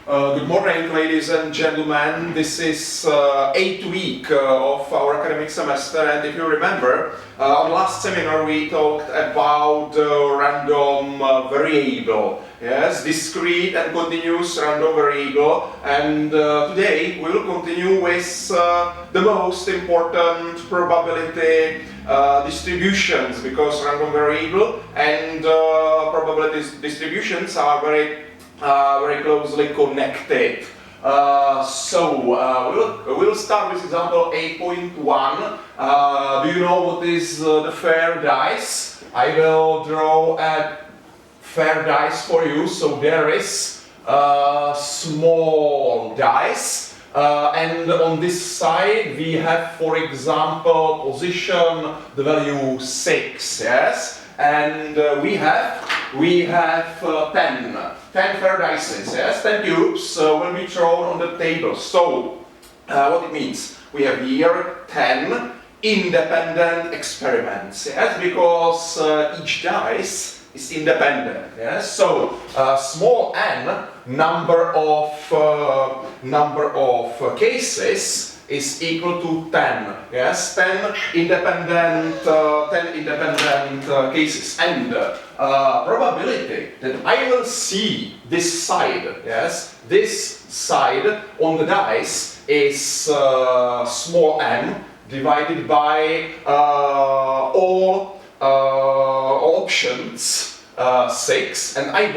Good morning, ladies and gentlemen. This is 8th week of our academic semester, and if you remember, on last seminar we talked about random variable. Yes, discrete and continuous random variable, and today we will continue with the most important probability distributions, because random variable and probability distributions are very closely connected. We'll start with example 8.1. Do you know what is the fair dice? I will draw a fair dice for you. So there is a small dice, and on this side we have, for example, position the value 6. Yes, and we have 10 fair dices, yes, 10 cubes will be thrown on the table. So, what it means? We have here 10 independent experiments, yes, because each dice is independent, yes. So, small n number of cases is equal to 10, yes, 10 independent cases, and probability that I will see this side, yes, this side on the dice is small n divided by all options 6, and I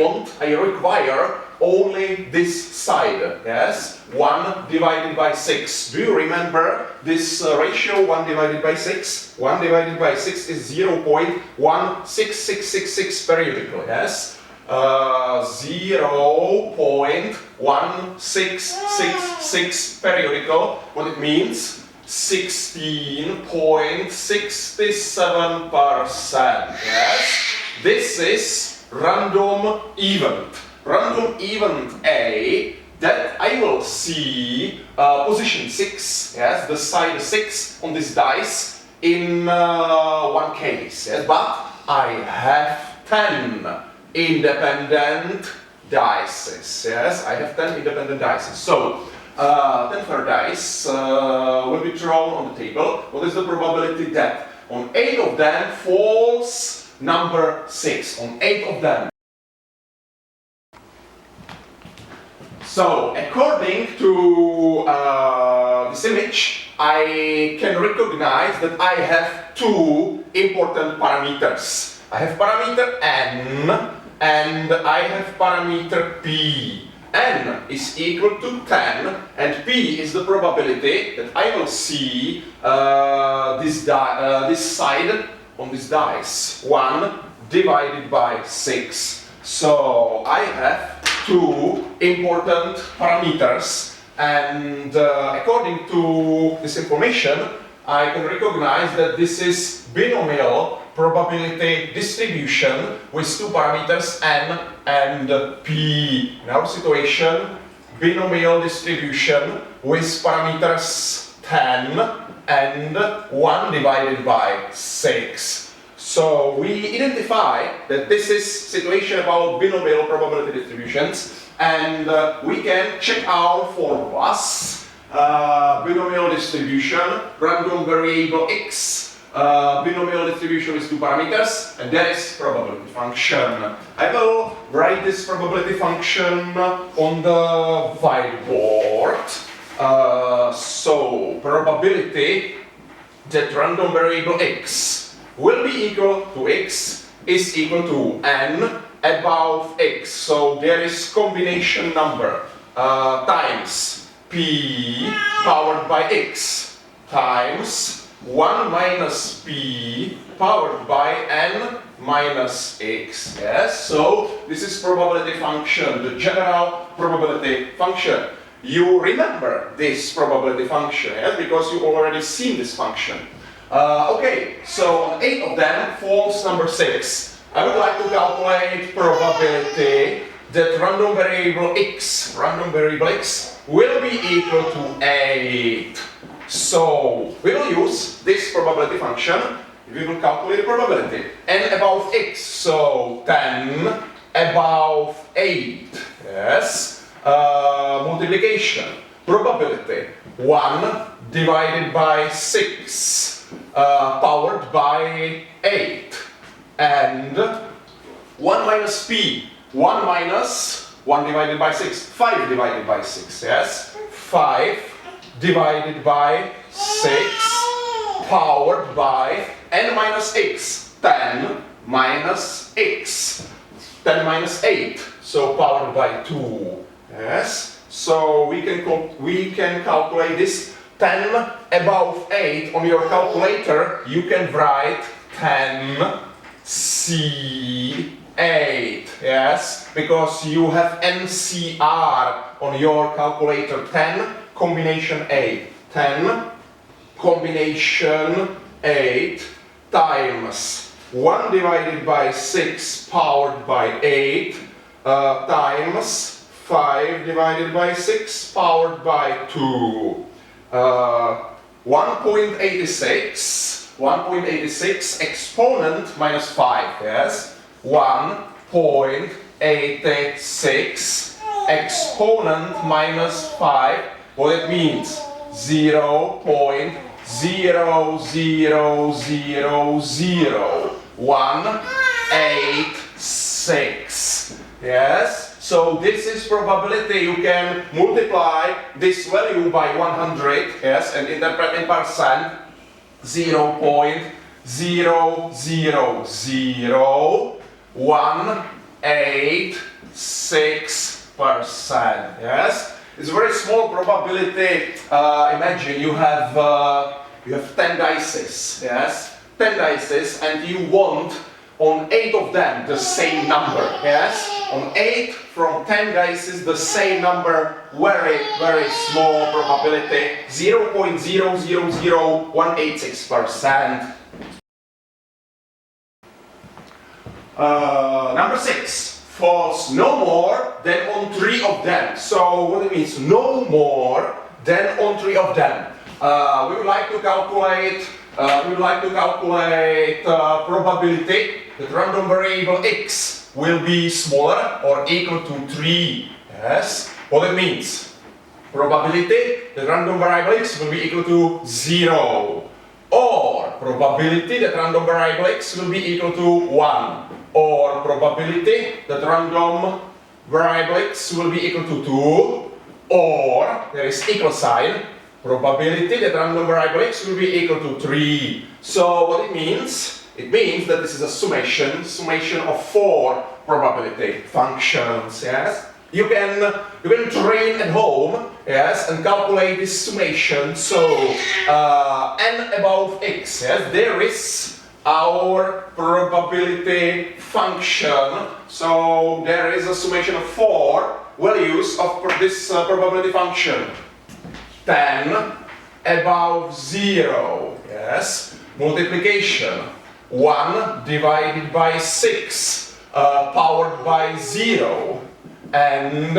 require only this side, yes, 1 divided by 6. Do you remember this ratio, 1 divided by 6? 1 divided by 6 is 0.16666 periodical, yes? 0.1666 periodical. What it means? 16.67%, yes? This is random event. Random event A, that I will see position 6, yes, the side 6 on this dice in one case, yes, but I have 10 independent dices, yes, I have 10 independent dices. So, 10 fair dice will be thrown on the table. What is the probability that on 8 of them falls number 6, on 8 of them? So, according to this image, I can recognize that I have two important parameters. I have parameter n and I have parameter p. N is equal to 10 and p is the probability that I will see this side on this dice, 1 divided by 6. So, I have two important parameters, and according to this information, I can recognize that this is binomial probability distribution with two parameters n and p. In our situation, binomial distribution with parameters 10 and 1 divided by 6. So we identify that this is situation about binomial probability distributions, and we can check out formulas. Binomial distribution, random variable x, binomial distribution with two parameters, and that is probability function. I will write this probability function on the whiteboard. So probability that random variable x will be equal to x is equal to n above x. So there is combination number times p powered by x times 1 minus p powered by n minus x. Yes, so this is probability function, the general probability function. You remember this probability function, yes, because you already seen this function. Okay, so on 8 of them falls number 6. I would like to calculate probability that random variable x will be equal to 8. So we will use this probability function. We will calculate the probability. N above x, so 10 above 8. Yes. Multiplication. Probability 1 divided by 6 powered by 8. And 1 minus p. 1 minus 1 divided by 6. 5 divided by 6. Yes? 5 divided by 6 powered by n minus x. 10 minus x. 10 minus 8. So powered by 2. Yes? So we can calculate this 10 above 8 on your calculator. You can write 10 C8. Yes? Because you have NCR on your calculator. 10 combination 8. 10 combination 8 times 1 divided by 6 powered by 8 times 5 divided by 6 powered by 2. 1.86. 1.86 exponent minus 5. Yes? 1.86 exponent minus 5. What it means? 0.0000186. Yes? So this is probability. You can multiply this value by 100, yes, and interpret in percent. 0.0000186%. Yes, it's a very small probability. Imagine you have 10 dices. Yes, 10 dices, and you want on 8 of them the same number. Yes, on 8 from 10 dices the same number. Very, very small probability. 0.0000186%. Number 6. False no more than on 3 of them. So what it means? No more than on 3 of them. We would like to calculate. Probability that random variable x will be smaller or equal to 3. Yes. What it means? Probability that random variable x will be equal to 0. Or probability that random variable x will be equal to 1. Or probability that random variable x will be equal to 2. Or, there is equal sign, probability that random variable x will be equal to 3. So what it means? It means that this is a summation of 4 probability functions. Yes, you can train at home. Yes, and calculate this summation. So n above x. Yes, there is our probability function. So there is a summation of 4 values of this probability function. 10 above 0. Yes, multiplication. 1 divided by 6 powered by 0, and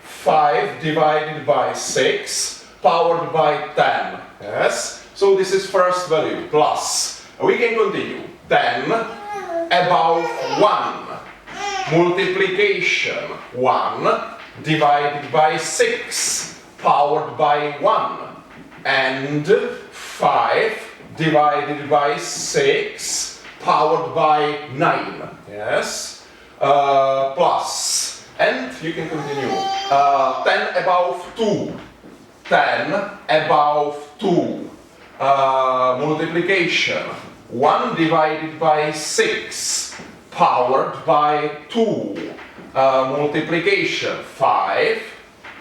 5 divided by 6 powered by 10. Yes, so this is first value plus. We can continue. 10 above 1. Multiplication. 1 divided by 6 powered by 1, and 5 divided by 6 powered by 9. Yes, plus, and you can continue. 10 above 2. 10 above 2. Multiplication. 1 divided by 6 powered by 2. Multiplication. 5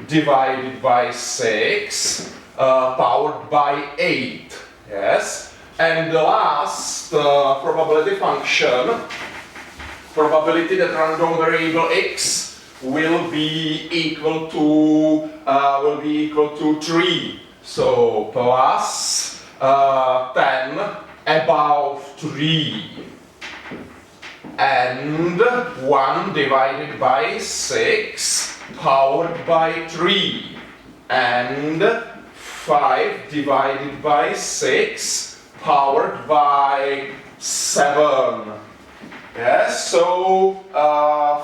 divided by 6 powered by 8. Yes, and the last probability function, probability that random variable x will be equal to 3. So plus 10 above 3, and 1 divided by 6 powered by 3, and 5 divided by 6 powered by 7. Yes, so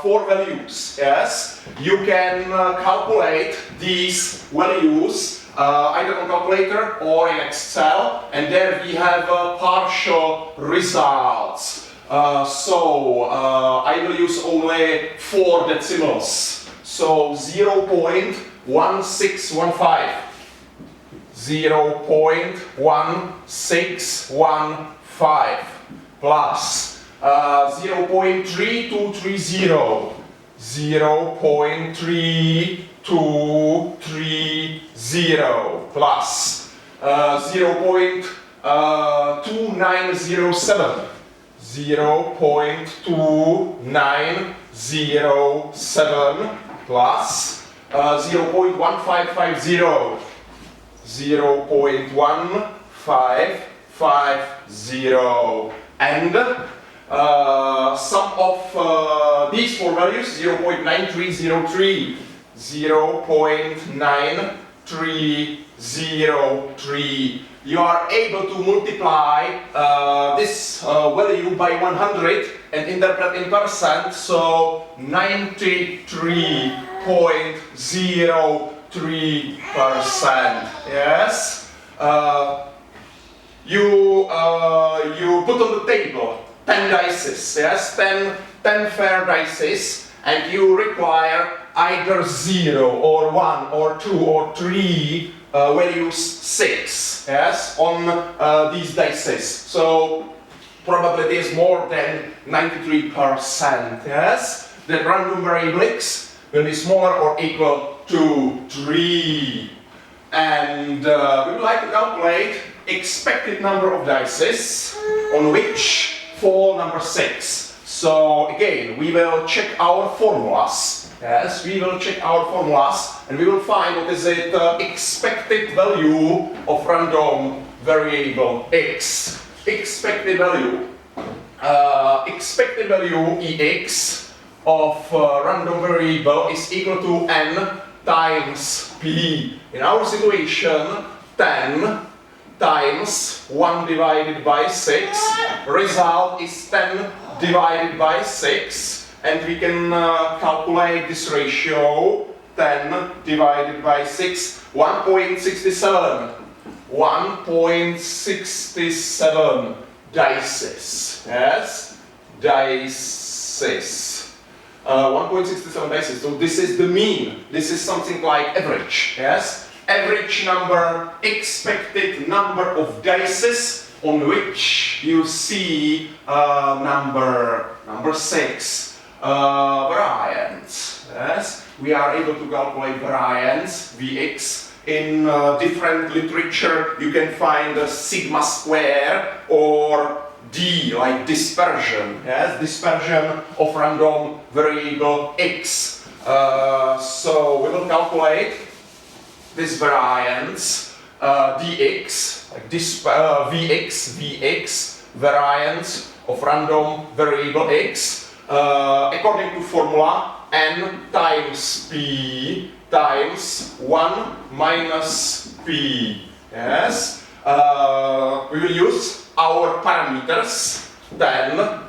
4 values. Yes, you can calculate these values either on calculator or in Excel, and there we have partial results. I will use only 4 decimals. So 0.1615. 0.1615 plus 0.3230, 0.3230 plus 0.2907, 0.2907 plus 0.1550, 0.1550, and sum of these 4 values, 0.9303, 0.9303. You are able to multiply this value by 100 and interpret in percent, so 93.03%. Yes. You put on the table 10 dices, yes, 10 fair dices, and you require either 0 or 1 or 2 or 3 values 6, yes, on these dices. So probability is more than 93%, yes, that random variable x will be smaller or equal to 3. And we would like to calculate expected number of dices on which fall number 6. So again, we will check our formulas. Yes, we will check our formulas and we will find what is it expected value of random variable x. Expected value. Expected value ex of random variable is equal to n times p. In our situation, 10 times 1 divided by 6, result is 10 divided by 6, and we can calculate this ratio, 10 divided by 6, 1.67, 1.67 dices, yes, dices. 1.67 dices, so this is the mean, this is something like average, yes? Average number, expected number of dices on which you see number 6. Variance, yes? We are able to calculate variance, Vx. In different literature you can find a sigma square or D, like dispersion, yes? Dispersion of random variable x. So we will calculate this variance, dx, like this Vx, variance of random variable x, according to formula n times p times 1 minus p. Yes? We will use our parameters, 10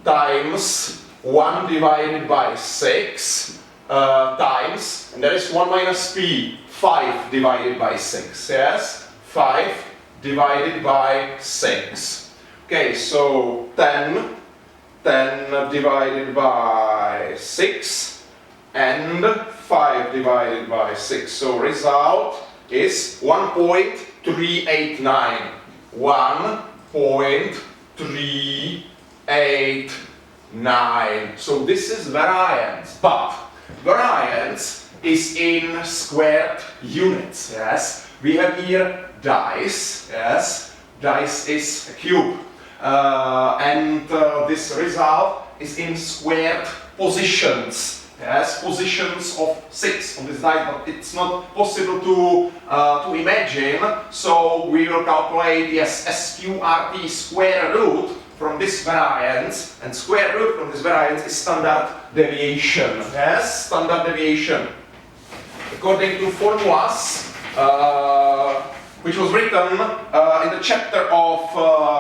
times 1 divided by 6 times, and that is 1 minus p, 5 divided by 6, yes? 5 divided by 6. Okay, so 10 divided by 6 and 5 divided by 6. So result is 1.389. 1.389. So this is variance, but variance is in squared units, yes? We have here dice, yes? Dice is a cube. This result is in squared positions, yes? Positions of 6 on this dice, but it's not possible to imagine, so we will calculate, yes, SQRT square root from this variance, and square root from this variance is standard deviation, yes? Standard deviation. According to formulas, which was written in the chapter of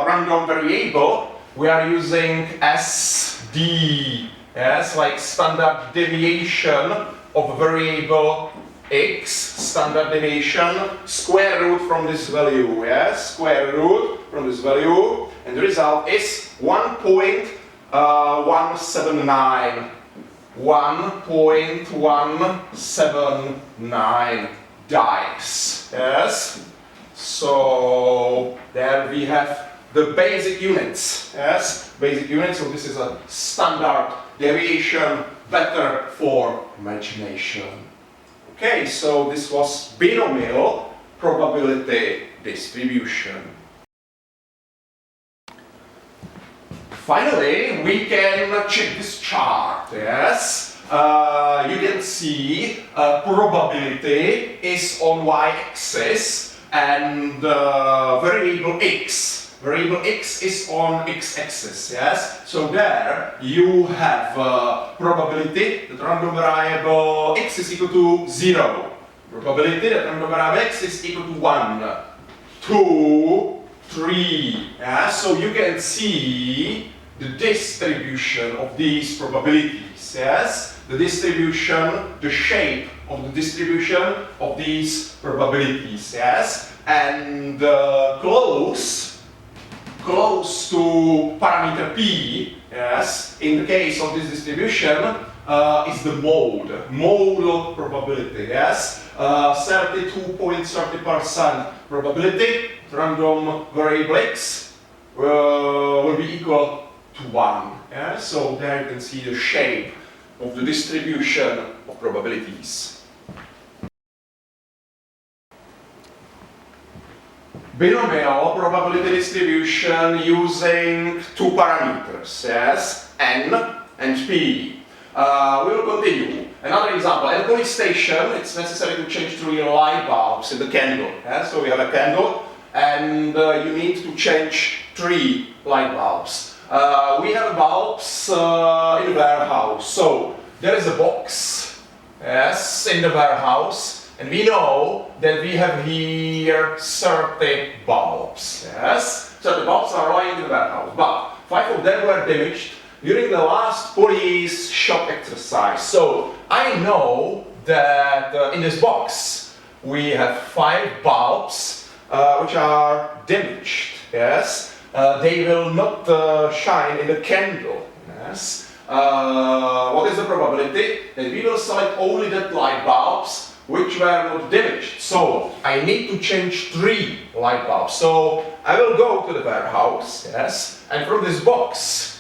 random variable, we are using SD, yes, like standard deviation of variable x, standard deviation, square root from this value, yes, square root from this value, and the result is 1.179. 1.179 dice, yes. So there we have the basic units, yes, basic units. So this is a standard deviation, better for imagination. Okay, so this was binomial probability distribution. Finally, we can check this chart, yes. You can see probability is on y-axis and variable x is on x-axis, yes. So there you have probability that random variable x is equal to 0. Probability that random variable x is equal to 1, 2, 3. Yeah? So you can see the distribution of these probabilities, yes? The distribution, the shape of the distribution of these probabilities, yes? And close to parameter p, yes, in the case of this distribution, is the modal probability, yes? 32.30% probability, random variable x will be equal to 1. Yeah? So there you can see the shape of the distribution of probabilities. Binomial probability distribution using two parameters, yes, n and p. We will continue. Another example, at a police station, it's necessary to change 3 light bulbs in the candle. Yeah? So we have a candle, and you need to change 3 light bulbs. We have bulbs in the warehouse. So there is a box, yes, in the warehouse, and we know that we have here 30 bulbs. Yes, so the bulbs are lying in the warehouse, but 5 of them were damaged during the last police shop exercise. So I know that in this box we have 5 bulbs which are damaged. Yes, they will not shine in the candle. Yes, what is the probability that we will select only the light bulbs which were not damaged? So I need to change 3 light bulbs. So I will go to the warehouse. Yes, and from this box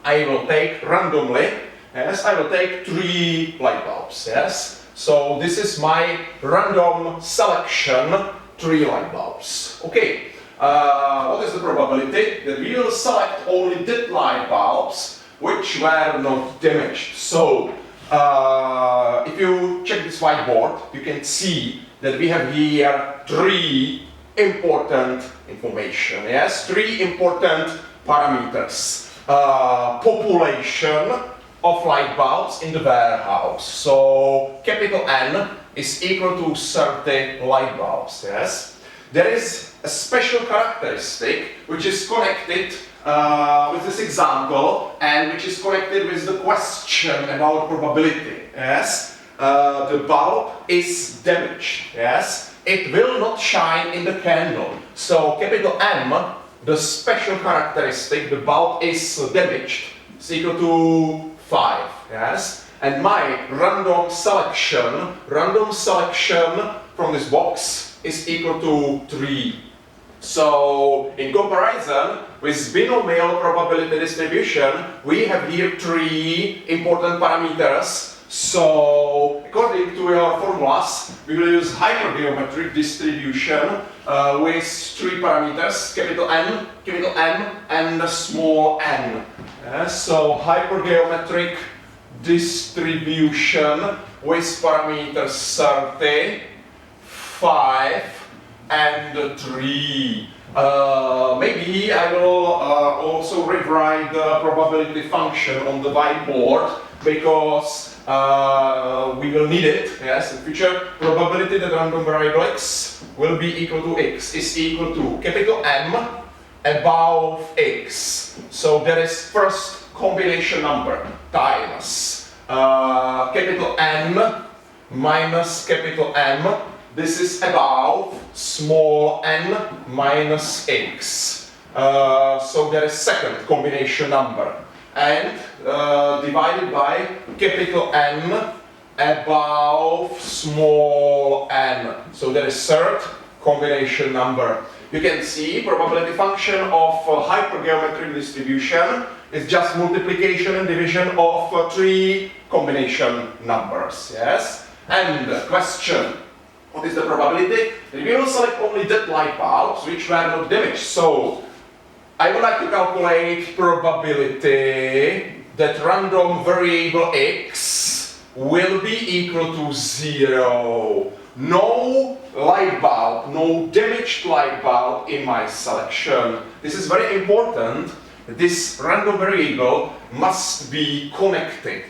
I will take randomly, yes, I will take 3 light bulbs, yes. So this is my random selection, 3 light bulbs. Okay, what is the probability that we will select only the light bulbs which were not damaged? So if you check this whiteboard, you can see that we have here 3 important information, yes, 3 important parameters. Population of light bulbs in the warehouse. So capital N is equal to 30 light bulbs. Yes, there is a special characteristic which is connected with this example and which is connected with the question about probability. Yes, the bulb is damaged. Yes, it will not shine in the candle. So capital M, the special characteristic, the bulb is damaged, is equal to 5, yes? And my random selection from this box is equal to 3. So, in comparison with binomial probability distribution, we have here 3 important parameters. So, according to your formulas, we will use hypergeometric distribution with 3 parameters, capital N, capital M, and small n. So, hypergeometric distribution with parameters 30, 5, and 3. Maybe I will also rewrite the probability function on the whiteboard because we will need it, yes, in future. Probability that random variable x will be equal to x is equal to capital M above x. So there is first combination number times capital M minus capital M. This is above small n minus x. So there is second combination number, and divided by capital M above small n. So there is third combination number. You can see probability function of hypergeometric distribution is just multiplication and division of three combination numbers. Yes. And question: what is the probability? We will select only that light bulbs which were not damaged. So I would like to calculate probability that random variable x will be equal to 0. No light bulb, no damaged light bulb in my selection. This is very important. This random variable must be connected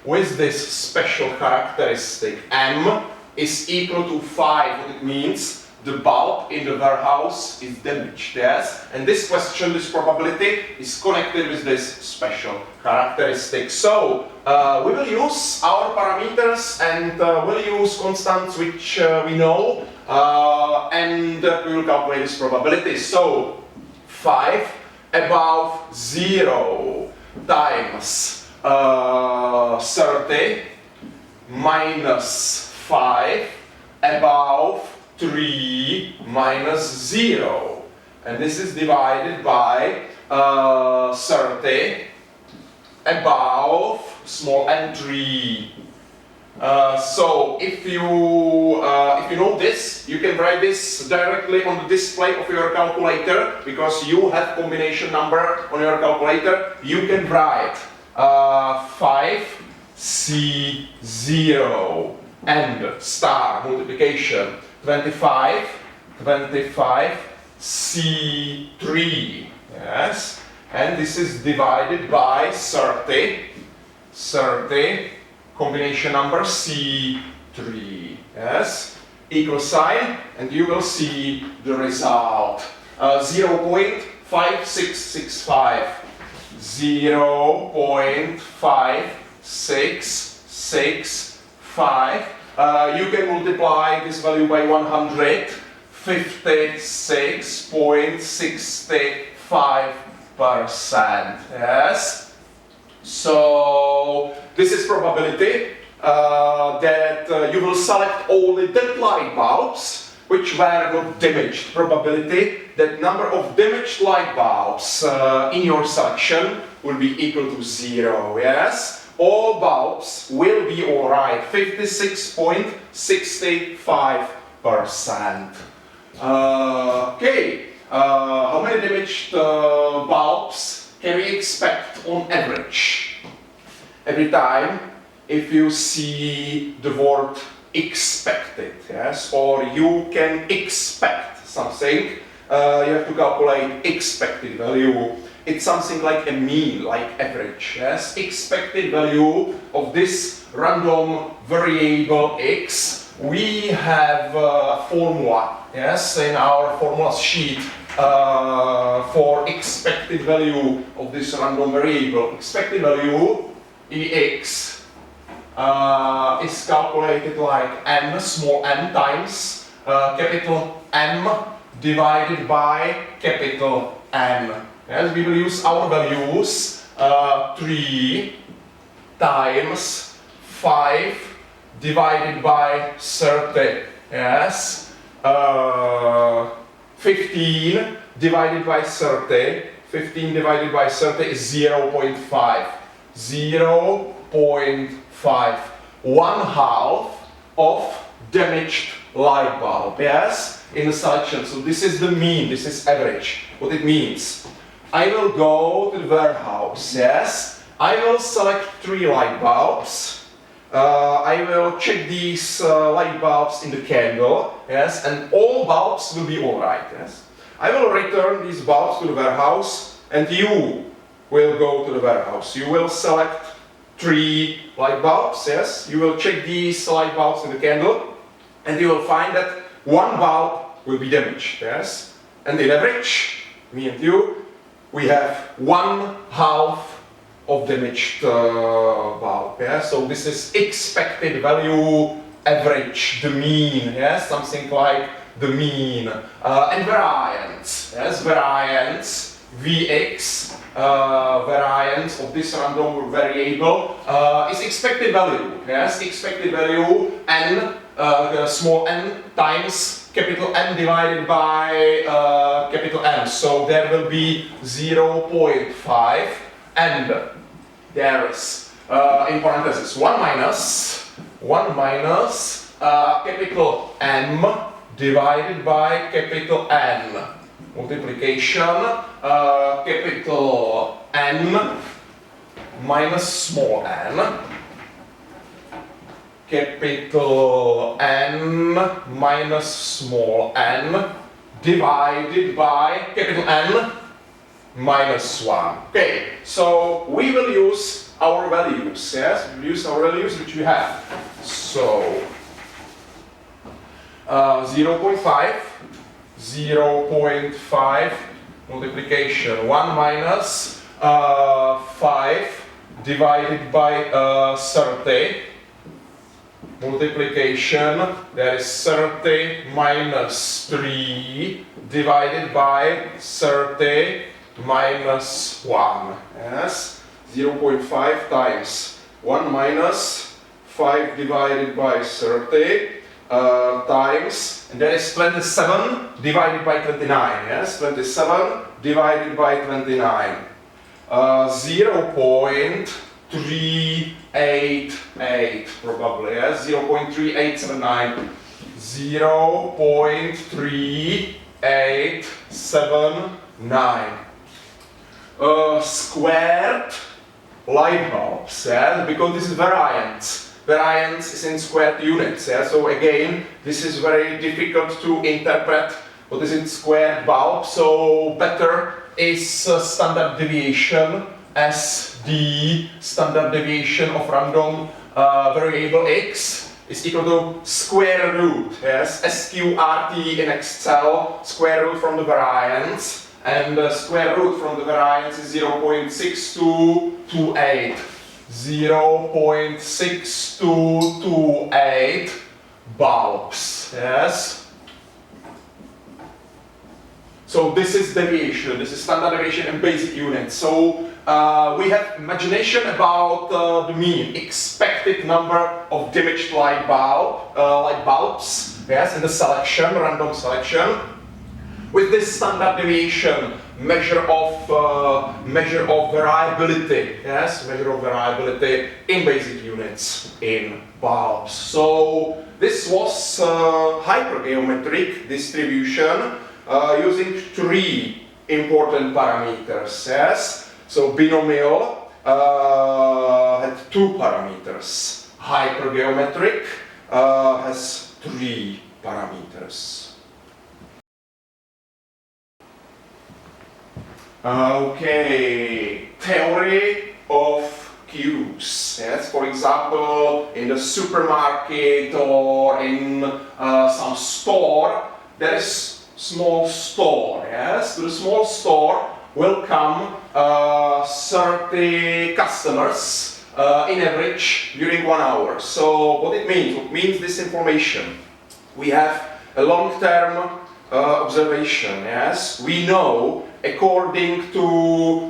with this special characteristic. M is equal to 5. What it means? The bulb in the warehouse is damaged, yes? And this question, this probability, is connected with this special characteristic. So, we will use our parameters and we'll use constants which we know, and we will calculate this probability. So, 5 above 0 times 30 minus 5 above 3 minus 0, and this is divided by 30 above small n 3. So if you know this, you can write this directly on the display of your calculator, because you have combination number on your calculator. You can write 5C0 and star multiplication 25 C3, yes, and this is divided by 30 combination number C3, yes, equal sign, and you will see the result. 0.5665, 0.5665. You can multiply this value by 156.65%. Yes. So this is probability that you will select only that light bulbs which were not damaged. Probability that number of damaged light bulbs in your selection will be equal to 0. Yes. All bulbs will be alright, 56.65%. Okay, how many damaged bulbs can we expect on average? Every time if you see the word expected, yes, or you can expect something, you have to calculate expected value. It's something like a mean, like average, yes? Expected value of this random variable x. We have a formula, yes, in our formula sheet for expected value of this random variable. Expected value, Ex, is calculated like n, small n, times capital M divided by capital N. Yes, we will use our values 3 times 5 divided by 30. Yes, 15 divided by 30. 15 divided by 30 is 0.5. 0.5. 1/2 of damaged light bulb. Yes, in the selection. So this is the mean. This is average. What it means? I will go to the warehouse, yes, I will select 3 light bulbs, I will check these light bulbs in the candle, yes, and all bulbs will be alright, yes. I will return these bulbs to the warehouse, and you will go to the warehouse. You will select 3 light bulbs, yes, you will check these light bulbs in the candle, and you will find that 1 bulb will be damaged, yes. and in average, me and you, we have 1/2 of damaged bulb. Yeah? So this is expected value average, the mean, yes, something like the mean. And variance, yes, variance, Vx, variance of this random variable is expected value, yes, expected value n, small n times capital N divided by capital N. So there will be 0.5 and there is in parentheses 1 minus capital M divided by capital N. Multiplication capital N minus small n. Capital N minus small n divided by capital N minus 1. Okay, so we will use our values, yes? We will use our values which we have. So 0.5 multiplication 1 minus 5 divided by 30 multiplication, there is 30 minus 3 divided by 30 minus 1, yes, 0.5 times 1 minus 5 divided by 30 times, and that is 27 divided by 29, yes, 27 divided by 29, 0.388 probably, yes, 0.3879, 0.3879. Squared light bulbs, yeah? Because this is variance. Variance is in squared units, yeah? So again, this is very difficult to interpret what is in squared bulb. So better is standard deviation as the standard deviation of random variable x is equal to square root, yes? SQRT in Excel, square root from the variance. And the square root from the variance is 0.6228. 0.6228 bulbs, yes? So this is deviation, this is standard deviation in basic units. So we have imagination about the mean, expected number of damaged light bulbs, yes, in the selection, random selection. With this standard deviation, measure of variability, yes, measure of variability in basic units in bulbs. So this was hypergeometric distribution using 3 important parameters, yes. So Binomial had 2 parameters. Hypergeometric has 3 parameters. Okay, theory of cubes. Yes, for example, in the supermarket or in some store, there is small store. Yes, to the small store will come 30 customers in average during 1 hour. So what it means? It means this information. We have a long-term observation. Yes, we know, according to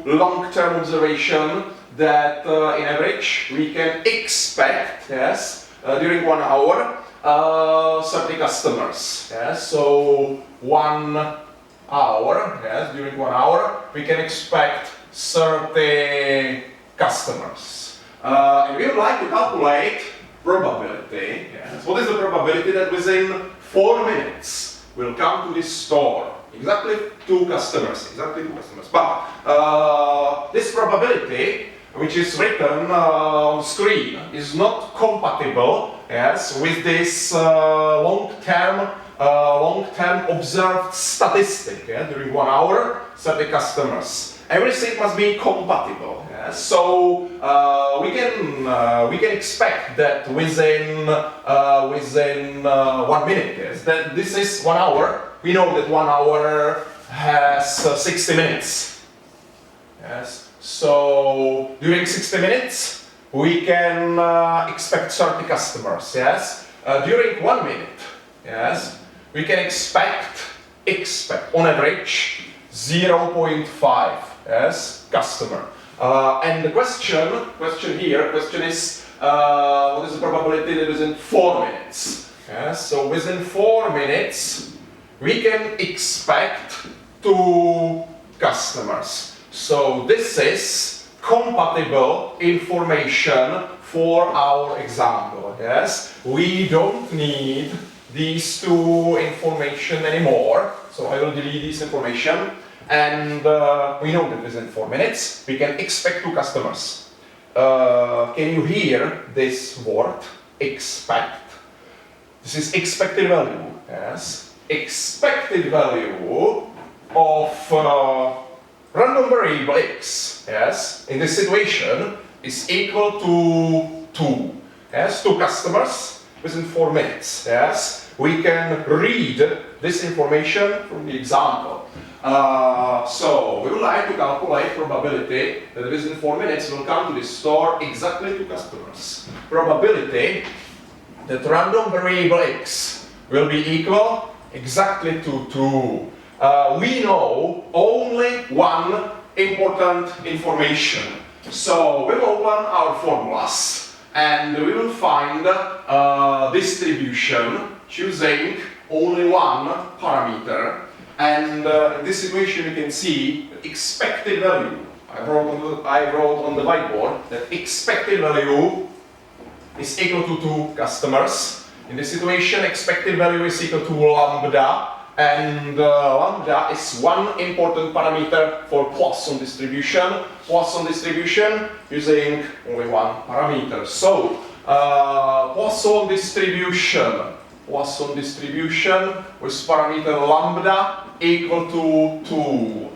long-term observation, that in average we can expect, yes, during 1 hour 30 customers. Yes, so 1 hour, yes, during 1 hour we can expect 30 customers. And we would like to calculate probability. Yes. What is the probability that within 4 minutes will come to this store? Exactly 2 customers, But this probability, which is written on screen, is not compatible, yes, with this long-term observed statistic. Yeah? During 1 hour, 30 customers. Everything must be compatible. Yes? So we can expect that within 1 minute. Yes, that this is 1 hour. We know that 1 hour has 60 minutes. Yes. So during 60 minutes, we can expect 30 customers. Yes. During 1 minute, yes, we can expect on average 0.5, yes, customer. And the question is, what is the probability that within 4 minutes? Yes. So within 4 minutes, we can expect 2 customers. So this is compatible information for our example. Yes, we don't need these 2 information anymore. So I will delete this information, and we know that within 4 minutes we can expect 2 customers. Can you hear this word? Expect. This is expected value. Yes, expected value of random variable x. Yes, in this situation is equal to 2. Yes, 2 customers within 4 minutes. Yes, we can read this information from the example. So we would like to calculate probability that within 4 minutes we'll come to the store exactly 2 customers. Probability that random variable x will be equal exactly to 2. We know only one important information. So we will open our formulas and we will find distribution choosing only one parameter. And in this situation you can see expected value. I wrote on the whiteboard that expected value is equal to 2 customers. In this situation expected value is equal to lambda. And lambda is one important parameter for Poisson distribution. Poisson distribution using only one parameter. So Poisson distribution with parameter lambda equal to 2.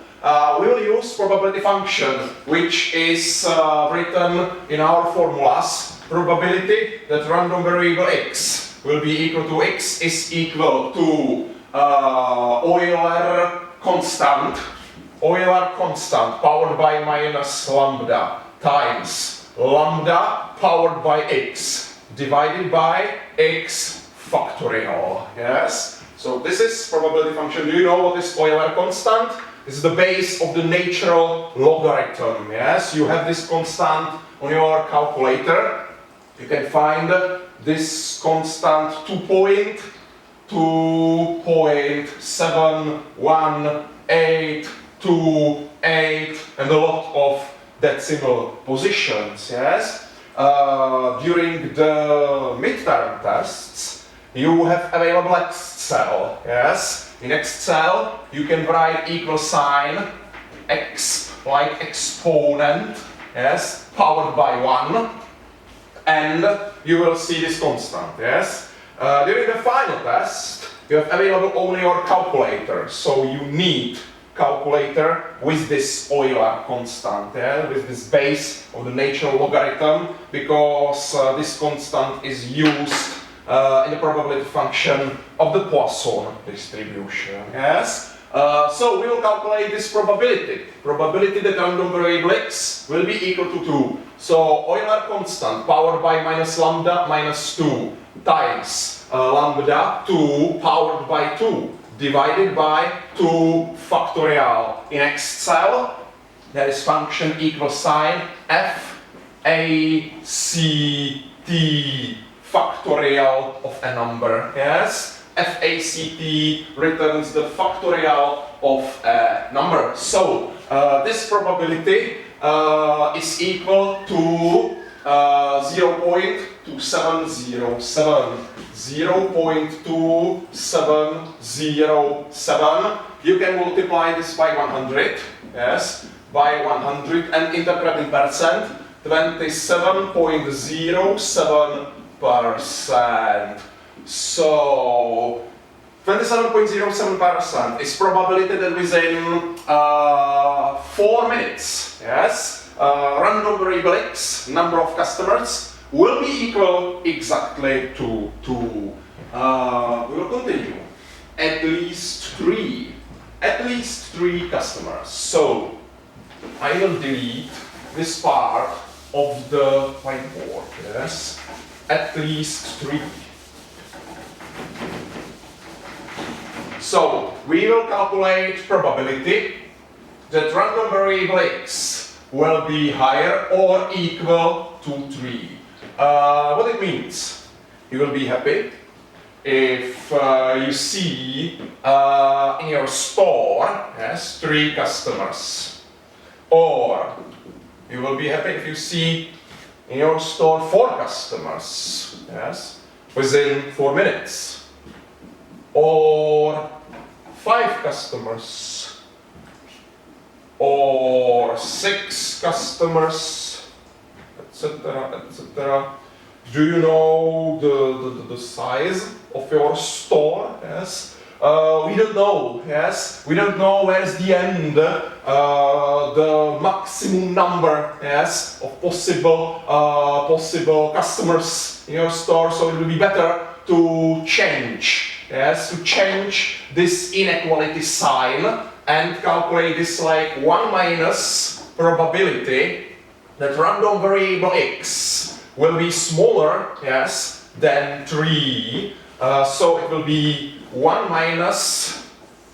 We will use probability function, which is written in our formulas. Probability that random variable x will be equal to x is equal to Euler constant powered by minus lambda times lambda powered by x divided by x factorial. Yes. So this is probability function. Do you know what is Euler constant? This is the base of the natural logarithm. Yes. You have this constant on your calculator. You can find this constant 2.71828 and a lot of decimal positions. Yes. During the midterm tests, you have available Excel. Yes. In Excel, you can write equal sign x like exponent. Yes. Powered by 1, and you will see this constant. Yes. During the final test, you have available only your calculator, so you need calculator with this Euler constant, yeah? With this base of the natural logarithm, because this constant is used in the probability function of the Poisson distribution. Yes. So we will calculate this probability that random variable x will be equal to 2. So Euler constant powered by minus lambda minus 2 times lambda 2 powered by 2 divided by 2 factorial. In Excel, there is function equal sign f a c t factorial of a number. Yes. FACT returns the factorial of a number. So this probability is equal to 0.2707. 0.2707. You can multiply this by 100. Yes, by 100 and interpret in percent. 27.07%. So 27.07% is probability that within 4 minutes, yes, random variable x, number of customers, will be equal exactly to 2. We will continue. At least 3 at least 3 customers. So I will delete this part of the whiteboard, yes, at least 3. So we will calculate probability that random variable x will be higher or equal to 3. What it means? You will be happy if you see in your store, yes, 3 customers. Or you will be happy if you see in your store 4 customers, yes, within 4 minutes. Or 5 customers. Or 6 customers, etc., etc. Do you know the size of your store? Yes. We don't know. Yes. We don't know where's the end, the maximum number, yes, of possible customers in your store. So it will be better to change, yes, to change this inequality sign and calculate this like 1 minus probability that random variable x will be smaller, yes, than 3. So it will be 1 minus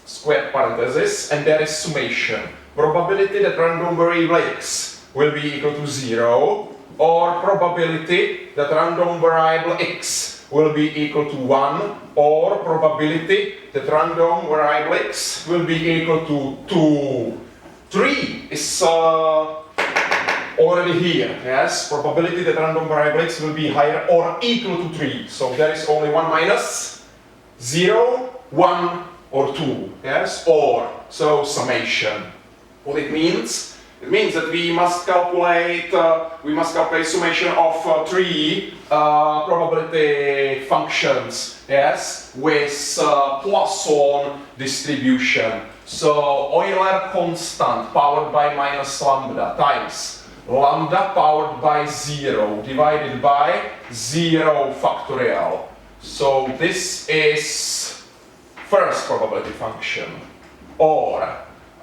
square parenthesis, and there is summation. Probability that random variable x will be equal to 0, or probability that random variable x will be equal to 1, or probability that random variable x will be equal to 2. 3 is already here, yes, probability that random variable x will be higher or equal to 3. So there is only 1 minus 0, 1 or 2, yes, or, so summation. What it means? It means that we must calculate summation of 3 probability functions, yes, with Poisson distribution. So Euler constant powered by minus lambda times lambda powered by 0 divided by 0 factorial. So this is first probability function, or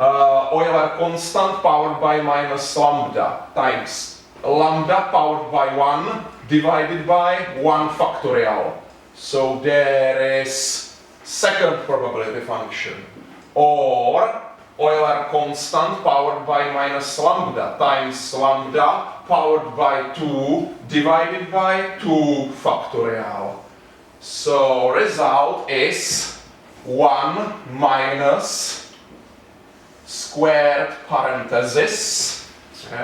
Euler constant powered by minus lambda times lambda powered by 1 divided by 1 factorial. So there is second probability function, or Euler constant powered by minus lambda times lambda powered by 2 divided by 2 factorial. So result is 1 minus squared parenthesis,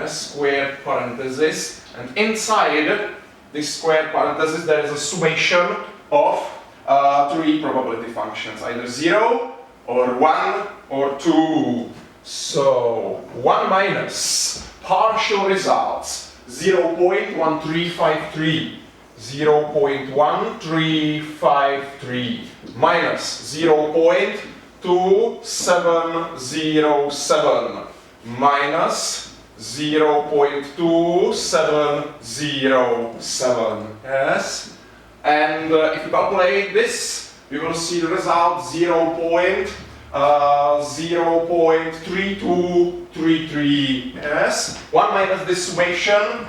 squared parenthesis, and inside this squared parenthesis there is a summation of 3 probability functions, either 0 or 1 or 2. So 1 minus partial results 0.1353, 0.1353 minus 0.2707 minus 0.2707, yes, and if you calculate this, you will see the result 0.3233, yes, 1 minus this summation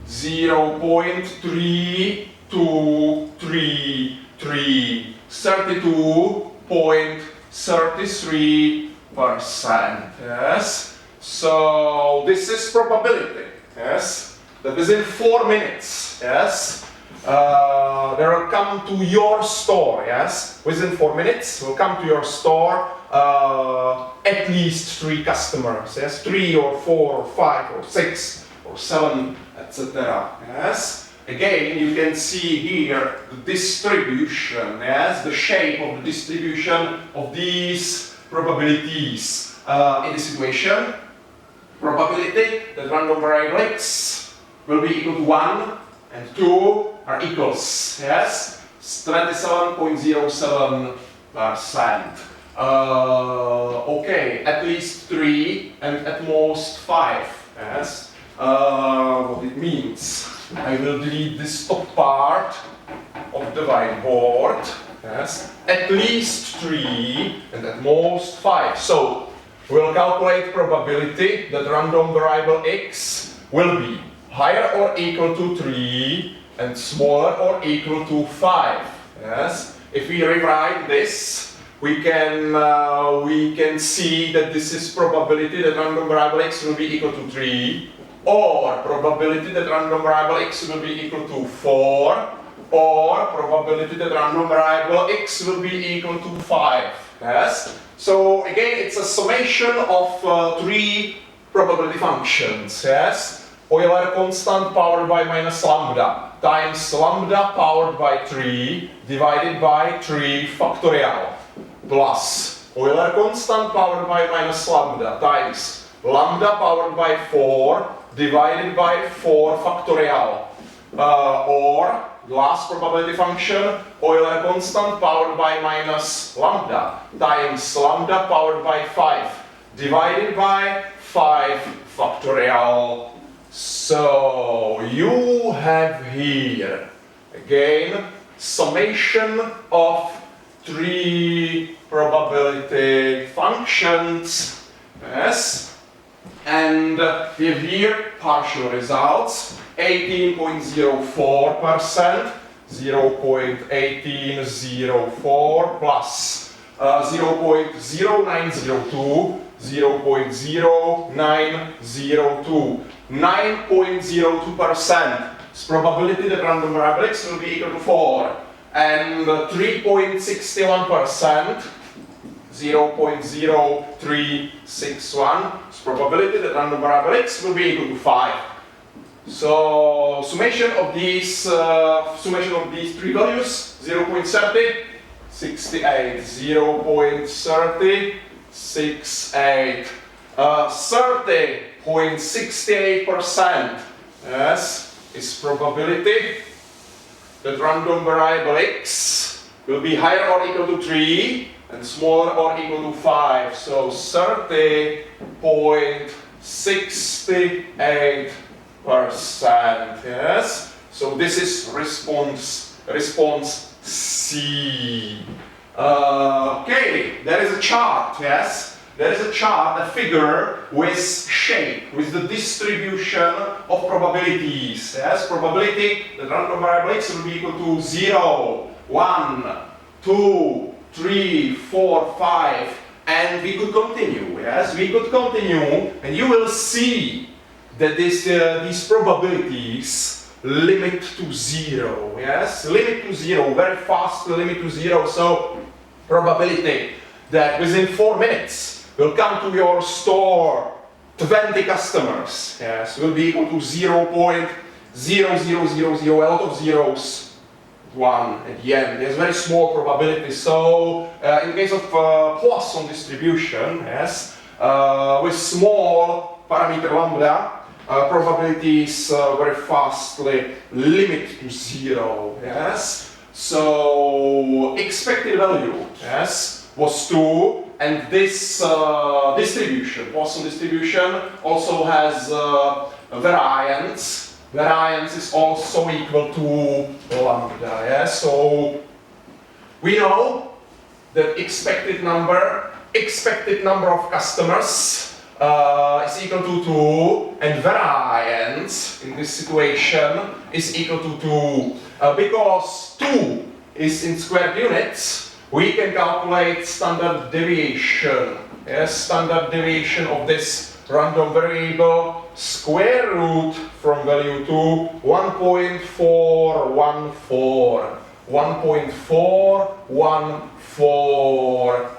0.3233, 32.33%, yes. So this is probability, yes, that within 4 minutes, yes, they will come to your store, yes, within 4 minutes will come to your store at least 3 customers, yes, 3 or 4 or 5 or 6 or 7, etc. Yes. Again, you can see here the distribution, yes, the shape of the distribution of these probabilities in this situation. Probability that random variable x will be equal to 1 and 2 are equals, yes, 27.07%. Okay, at least 3 and at most 5, yes. What it means, I will delete this top part of the whiteboard, Yes, at least 3 and at most 5. So we'll calculate probability that random variable x will be higher or equal to 3 and smaller or equal to 5. Yes, if we rewrite this, we can see that this is probability that random variable x will be equal to 3, or probability that random variable x will be equal to 4, or probability that random variable x will be equal to 5. Yes? So again, it's a summation of 3 probability functions. Yes? Euler constant powered by minus lambda times lambda powered by 3 divided by 3 factorial plus Euler constant powered by minus lambda times lambda powered by 4 divided by 4 factorial, or last probability function, Euler constant powered by minus lambda times lambda powered by 5 divided by 5 factorial. So you have here again summation of 3 probability functions. Yes. And we have here partial results, 18.04%, 0.1804 plus 0.0902, 0.0902, 9.02% probability that random variable x will be equal to 4, and 3.61%, 0.0361 probability that random variable x will be equal to 5. So summation of these 3 values, 0.30, 68, 0.30, 68, 30.68%, yes, is probability that random variable x will be higher or equal to 3 and smaller or equal to 5. So 30.68%. Yes. So this is response C. Okay, there is a chart. Yes. There is a chart, a figure with shape, with the distribution of probabilities. Yes, probability that random variable x will be equal to 0, 1, 2, 3, 4, 5, and we could continue. Yes, we could continue, and you will see that these probabilities limit to 0. Yes, limit to 0, very fast limit to 0. So probability that within 4 minutes will come to your store 20 customers, yes, will be equal to 0.0000, a lot of zeros, 1 at the end. There's very small probability. So in the case of Poisson distribution, yes, with small parameter lambda, probabilities very fastly limit to 0. Yes. So expected value, yes, was 2. And this distribution, Poisson distribution, also has variance. Variance is also equal to lambda. Yeah? So we know that expected number of customers is equal to 2, and variance in this situation is equal to 2. Because 2 is in squared units, we can calculate standard deviation. Yes, standard deviation of this random variable, square root from value to 1.414. 1.414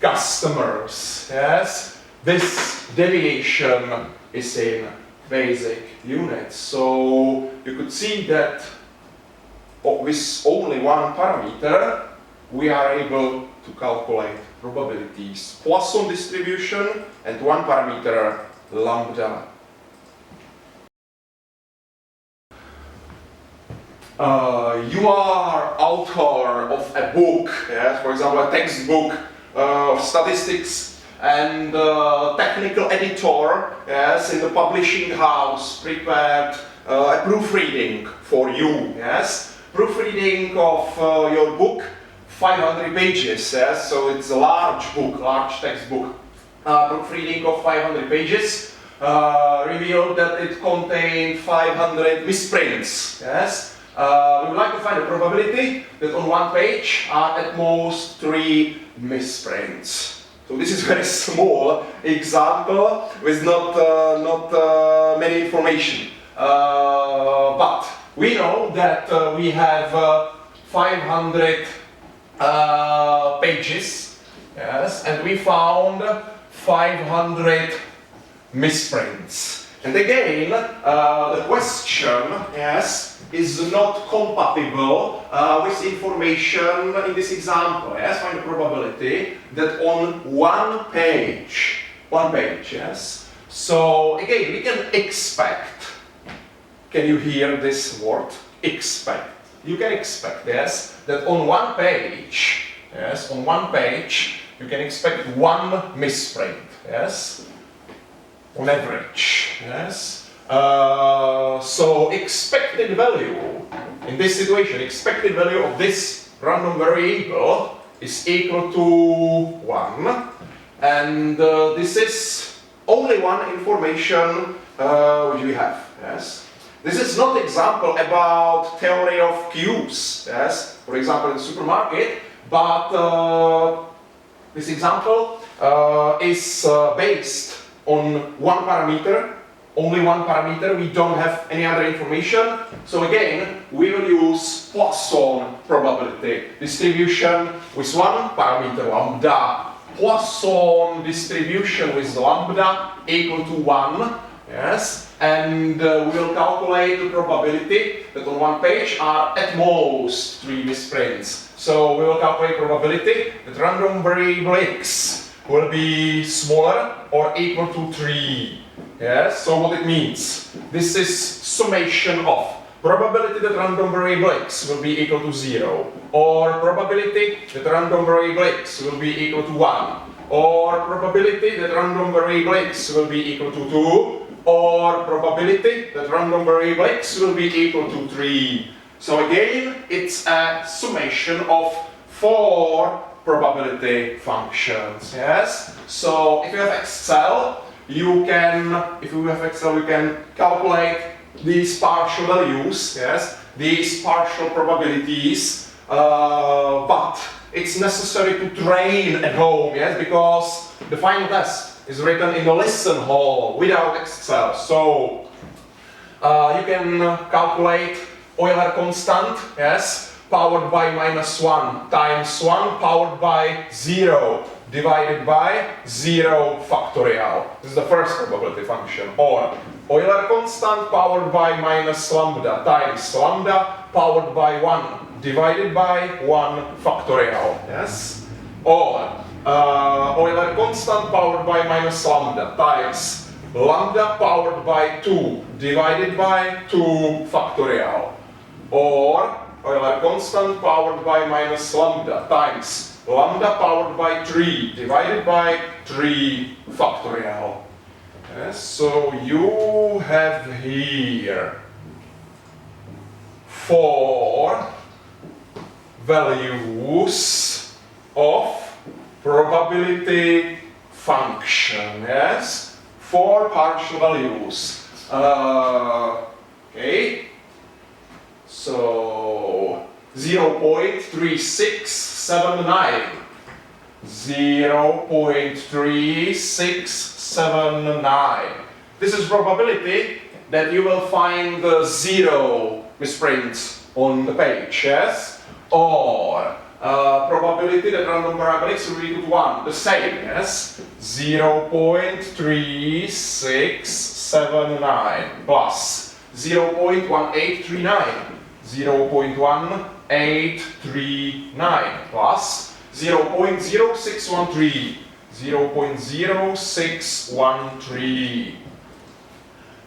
customers. Yes, this deviation is in basic units. So you could see that with only one parameter we are able to calculate probabilities. Poisson distribution and one parameter lambda. You are author of a book, yes, for example a textbook of statistics, and technical editor, yes, in the publishing house prepared a proofreading for you, yes, proofreading of your book 500 pages, yes? So it's a large book, large textbook. Proofreading of 500 pages revealed that it contained 500 misprints, yes? We would like to find the probability that on one page are at most 3 misprints. So this is a very small example with not many information. But we know that we have 500 pages, yes, and we found 500 misprints. And again, the question, yes, is not compatible with information in this example. Yes, find the probability that on one page, yes. So again, we can expect. Can you hear this word? Expect. You can expect, yes, that on one page, yes, on one page, you can expect 1 misprint, yes, on average, yes. So expected value, in this situation, expected value of this random variable is equal to 1, and this is only one information which we have, yes. This is not example about theory of queues, yes, for example in the supermarket, but this example is based on one parameter, only one parameter. We don't have any other information. So again, we will use Poisson probability distribution with one parameter, lambda. Poisson distribution with lambda equal to 1, yes, and we will calculate the probability that on one page are at most 3 misprints. So we will calculate probability that random variable x will be smaller or equal to 3. Yes, so what it means? This is summation of probability that random variable x will be equal to 0, or probability that random variable x will be equal to 1, or probability that random variable x will be equal to 2, or probability that random variable x will be equal to 3. So again, it's a summation of 4 probability functions, yes? So if you have Excel, you can calculate these partial values, yes? These partial probabilities, but it's necessary to train at home, yes? Because the final test is written in the lesson hall without Excel. So you can calculate Euler constant, yes, powered by -1 times 1 powered by 0 divided by 0 factorial. This is the first probability function. Or Euler constant powered by minus lambda times lambda powered by 1 divided by 1 factorial. Yes? Or Euler constant powered by minus lambda times lambda powered by 2 divided by 2 factorial. Or Euler constant powered by minus lambda times lambda powered by 3 divided by 3 factorial. Yes, so you have here 4 values of probability function. Yes, 4 partial values. Okay. So 0.3679, 0.3679. This is probability that you will find 0 misprints on the page, yes? Or probability that random variable x will be equal to 1, the same, yes? 0.3679 plus 0.1839. 0.1839 plus 0.0613, 0.0613.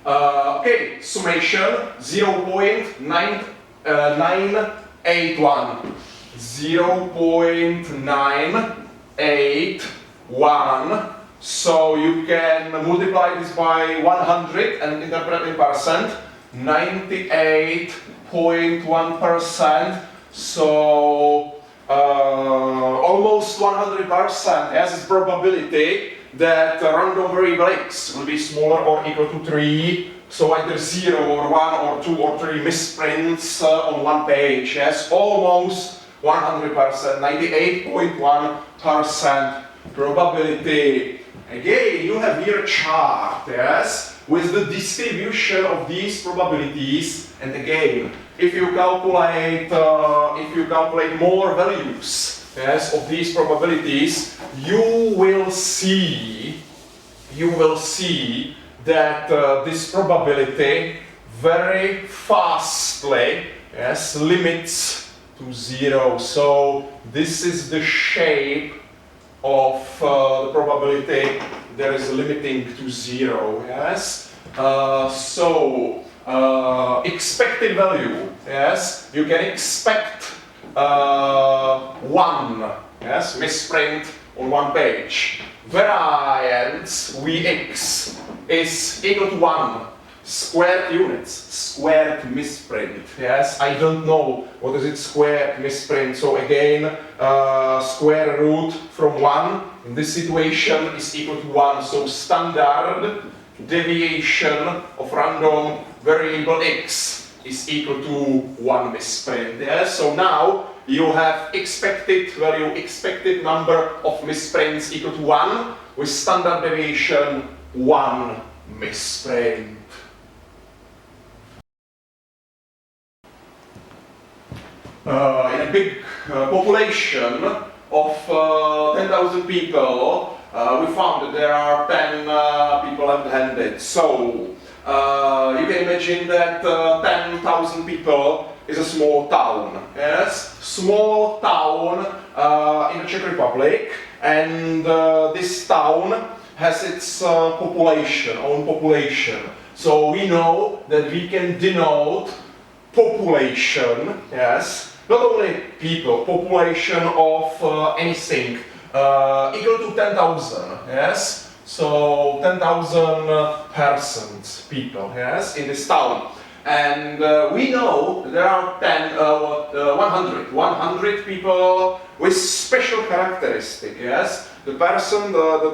Okay, summation 0.981, 0.981. So you can multiply this by 100 and interpret in percent. 98.1%, so almost 100% has its probability that random variable x will be smaller or equal to 3. So either 0 or 1 or 2 or 3 misprints on one page. Yes, almost 100%, 98.1% probability. Again, you have here a chart, yes, with the distribution of these probabilities. And again, if you calculate more values, yes, of these probabilities, you will see that this probability very fastly, yes, limits to 0. So this is the shape of the probability that is limiting to 0. Yes. Expected value. Yes, you can expect 1. Yes, misprint on one page. Variance Vx is equal to 1 squared units, squared misprint. Yes, I don't know what is it squared misprint. So again, square root from 1 in this situation is equal to 1. So standard deviation of random variable x is equal to 1 misprint. Yes, so now you have expected value, expected number of misprints equal to 1 with standard deviation 1 misprint. In a big population of 10,000 people, we found that there are 10 people left-handed. So you can imagine that 10,000 people is a small town. Yes, small town in the Czech Republic, and this town has its population, own population. So we know that we can denote population, yes, not only people, population of anything equal to 10,000, yes. So 10,000 persons, people, yes, in this town. And we know there are 100 people with special characteristic, yes. The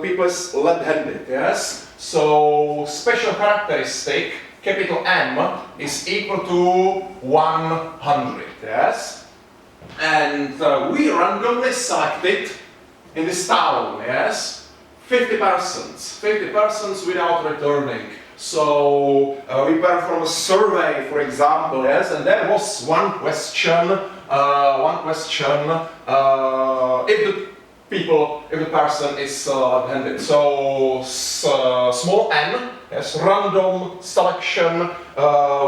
people is left-handed, yes. So special characteristic, capital M, is equal to 100, yes. And we randomly selected in this town, yes, 50 persons without returning. So we performed a survey, for example, yes, and there was one question, if the person is left-handed. So small n, yes, random selection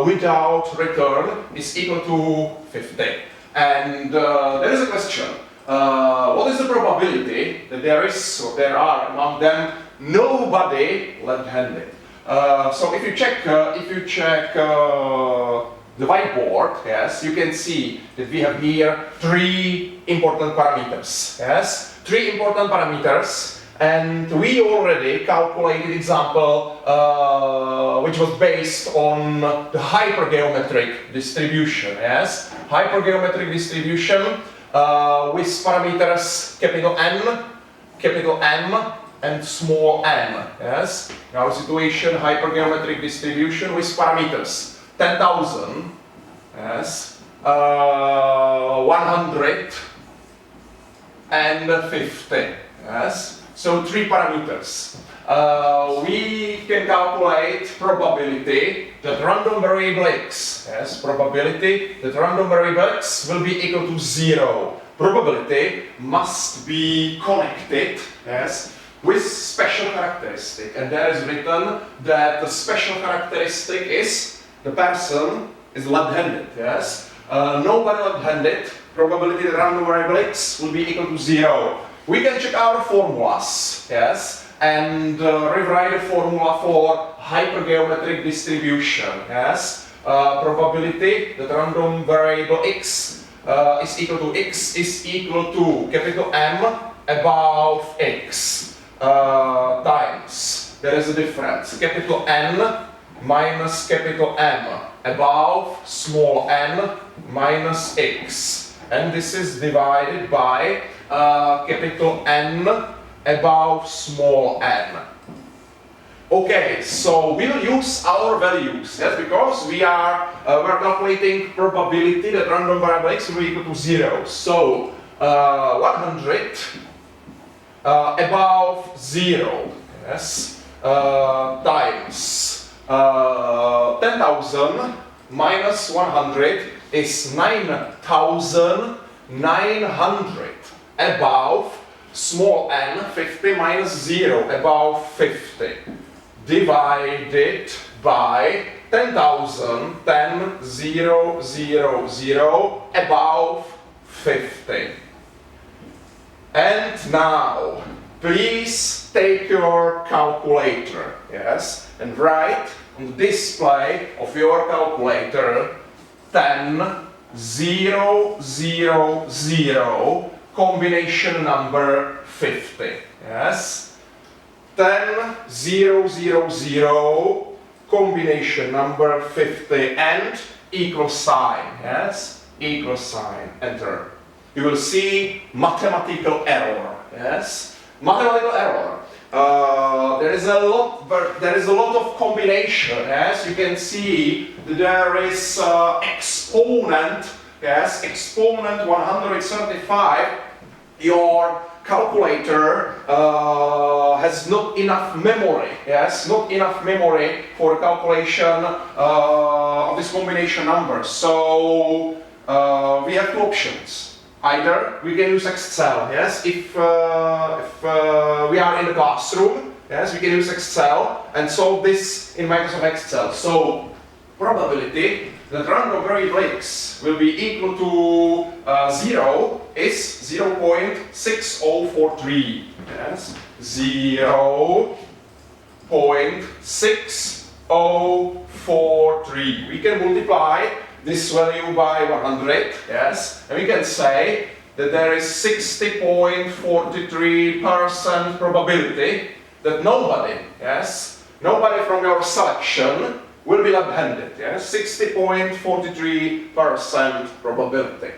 without return is equal to 50. And there is a question. What is the probability that there are among them nobody left-handed? So if you check the whiteboard, yes, you can see that we have here 3 important parameters. Yes, 3 important parameters, and we already calculated example which was based on the hypergeometric distribution. Yes, hypergeometric distribution with parameters capital M, and small m. Yes, in our situation, hypergeometric distribution with parameters 10,000, yes, 100 and 50. Yes, so 3 parameters. We can calculate probability that random variable x, yes, probability that random variable x will be equal to 0. Probability must be connected, yes, with special characteristic, and there is written that the special characteristic is the person is left-handed. Yes, nobody left-handed. Probability that random variable x will be equal to 0. We can check our formulas, yes, and rewrite the formula for hypergeometric distribution. Yes, probability that random variable x is equal to capital M above x. Times, there is a difference, capital N minus capital M above small n minus x, and this is divided by capital N above small n. Okay, so we'll use our values, yes, because we're calculating probability that random variable x will be equal to 0. So 100 above 0, yes, times 10,000 minus 100 is 9,900 above small n, 50 minus 0, above 50, divided by 10,000, 10, 0, 0, 0, above 50. And now, please take your calculator, yes, and write on the display of your calculator 10, 0, 0, 0, combination number 50, yes. 10, 0, 0, 0, combination number 50, and equal sign, yes, equal sign, enter. You will see mathematical error, yes, mathematical error. There is a lot of combination, yes. You can see that there is exponent, yes, exponent 135. Your calculator has not enough memory, yes, not enough memory for calculation of this combination number. So we have two options. Either we can use Excel, yes, if we are in the classroom, yes, we can use Excel and solve this in Microsoft Excel. So probability that random variable x will be equal to 0 is 0.6043, yes, 0.6043. We can multiply this value by 100, yes, and we can say that there is 60.43% probability that nobody, yes, nobody from your selection will be left-handed, yes, 60.43% probability.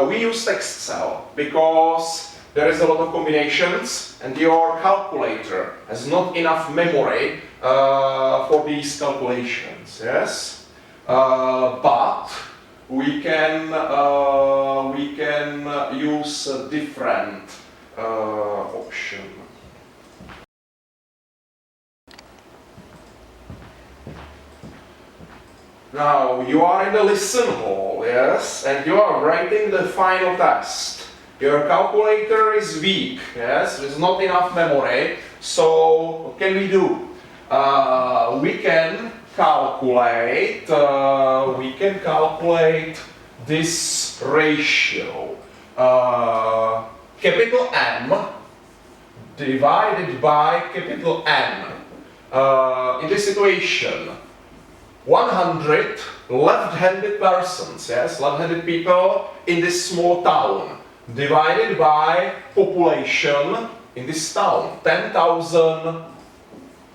We use Excel because there is a lot of combinations and your calculator has not enough memory for these calculations, yes. But we can use a different option. Now you are in the listen hall, yes, and you are writing the final test. Your calculator is weak, yes, there's not enough memory. So what can we do? We can calculate this ratio. Capital M divided by capital N. In this situation, 100 left-handed persons, yes, left-handed people in this small town, divided by population in this town, 10,000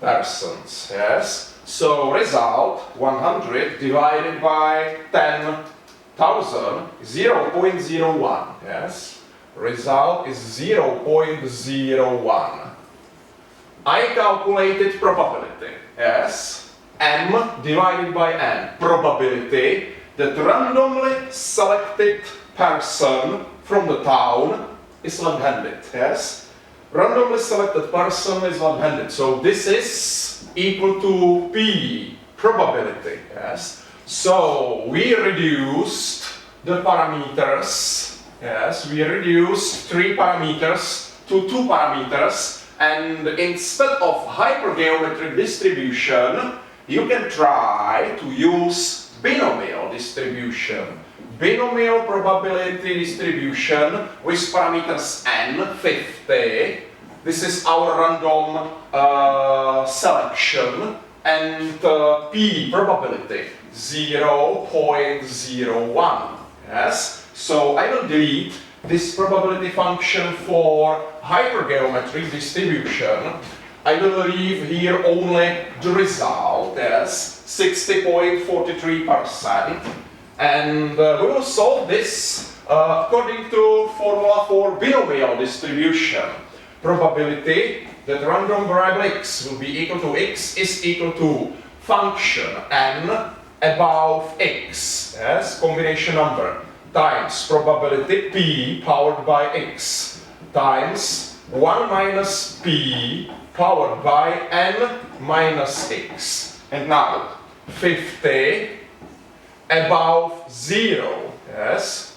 persons, yes. So result, 100 divided by 10,000, 0.01, yes. Result is 0.01. I calculated probability, yes. M divided by N, probability that randomly selected person from the town is left-handed, yes. Randomly selected person is left-handed, so this is equal to P, probability, yes. So we reduced the parameters, yes, we reduced 3 parameters to 2 parameters, and instead of hypergeometric distribution, you can try to use binomial distribution. Binomial probability distribution with parameters n, 50. This is our random selection, and p, probability, 0.01. Yes? So I will delete this probability function for hypergeometric distribution. I will leave here only the result as 60.43%, and we will solve this according to formula for binomial distribution, probability that random variable x will be equal to x is equal to function n above x, yes, combination number, times probability p powered by x, times 1 minus p powered by n minus x. And now 50 above 0, yes.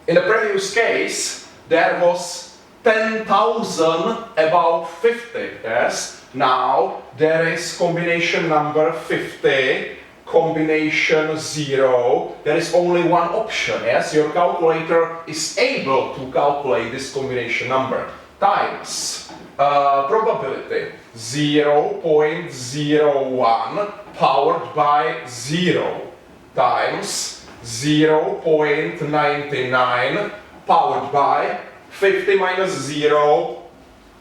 In the previous case, there was 10,000 above 50, yes. Now there is combination number 50, combination 0. There is only one option, yes. Your calculator is able to calculate this combination number, times probability 0.01 powered by 0 times 0.99 powered by 50 minus 0,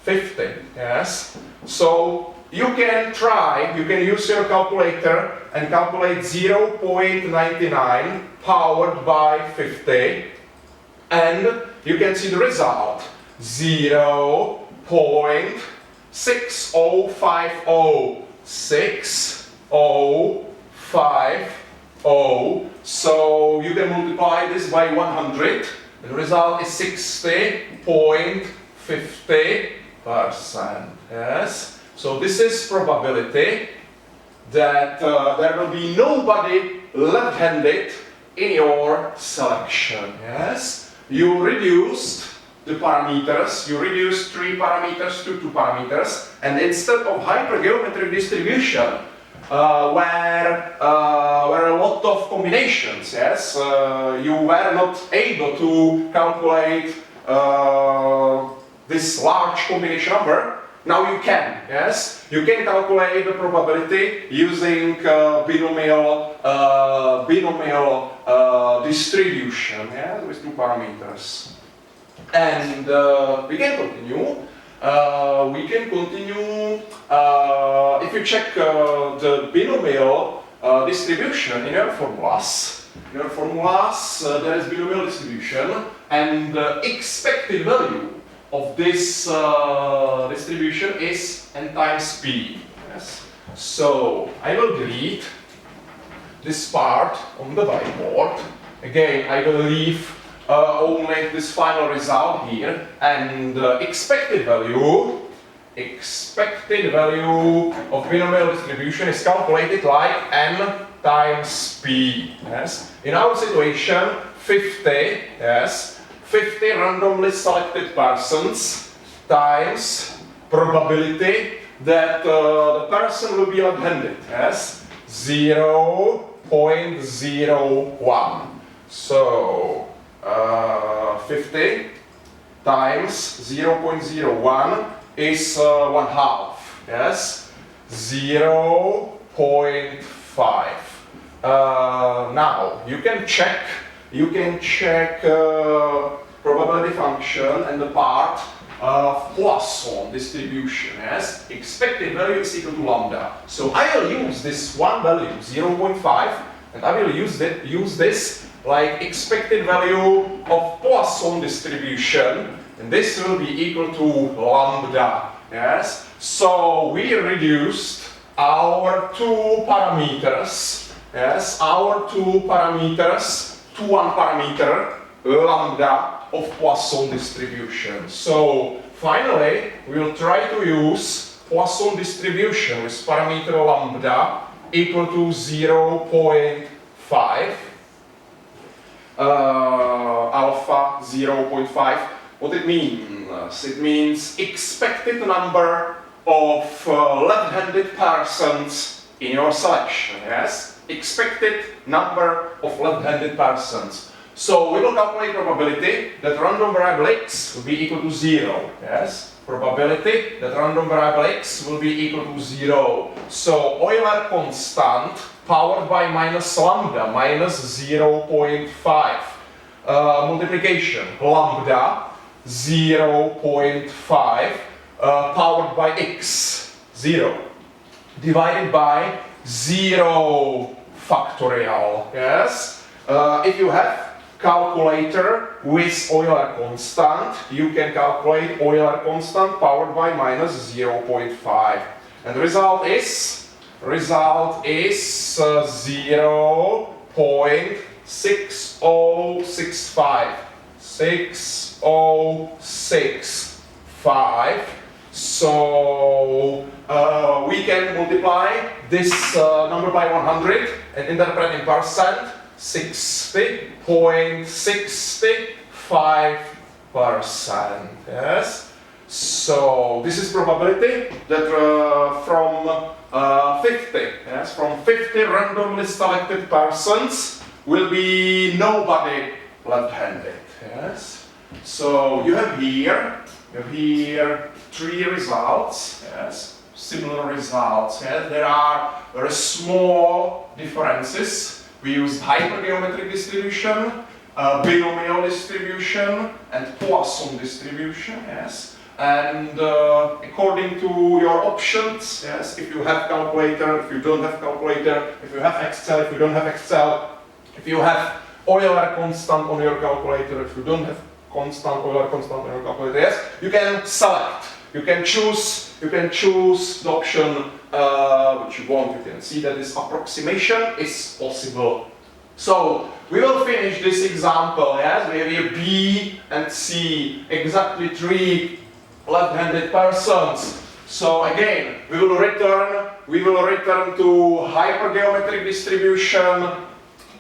50, yes. So you can use your calculator and calculate 0.99 powered by 50, and you can see the result, 0.6050. So you can multiply this by 100, and the result is 60.50%. Yes. So this is probability that there will be nobody left-handed in your selection. Yes. You reduced the parameters. You reduced 3 parameters to 2 parameters, and instead of hypergeometric distribution, where a lot of combinations, yes, you were not able to calculate this large combination number. Now you can, yes, you can calculate the probability using binomial distribution, yeah, with 2 parameters. And we can continue. If you check the binomial distribution in your formulas, there is binomial distribution, and the expected value of this distribution is n times p. Yes. So I will delete this part on the whiteboard. Again, I will leave only this final result here, and expected value of binomial distribution is calculated like n times p. Yes. In our situation, 50, yes, 50 randomly selected persons times probability that the person will be left-handed, yes, 0.01. So 50 times 0.01 is 1/2, yes, 0.5. Now you can check probability function and the part of Poisson distribution, yes. Expected value is equal to lambda. So I will use this one value, 0.5, and I will use this like expected value of Poisson distribution, and this will be equal to lambda, yes. So we reduced our 2 parameters, yes, to one parameter, lambda of Poisson distribution. So finally, we will try to use Poisson distribution with parameter lambda equal to 0.5, alpha 0.5. What it means? It means expected number of left-handed persons in your selection, yes? Expected number of left-handed persons. So we will calculate probability that random variable x will be equal to 0, yes? Probability that random variable x will be equal to 0. So Euler constant powered by minus lambda, minus 0.5. Multiplication, lambda, 0.5, powered by x, 0. Divided by 0 factorial, yes? If you have calculator with Euler constant. You can calculate Euler constant powered by minus 0.5. And the result is 0.6065. 6065. So we can multiply this number by 100 and interpret in percent. 60.65%. Yes. So this is probability that from 50, yes, from 50 randomly selected persons will be nobody left-handed. Yes. So you have here three results. Yes. Similar results. Yes. There are very small differences. We used hypergeometric distribution, binomial distribution, and Poisson distribution. Yes. And according to your options, yes, if you have calculator, if you don't have calculator, if you have Excel, if you don't have Excel, if you have Euler constant on your calculator, if you don't have Euler constant on your calculator, yes, you can select. You can choose the option which you want. You can see that this approximation is possible. So we will finish this example. Yes, we have here B and C, exactly three left-handed persons. So again, we will return to hypergeometric distribution,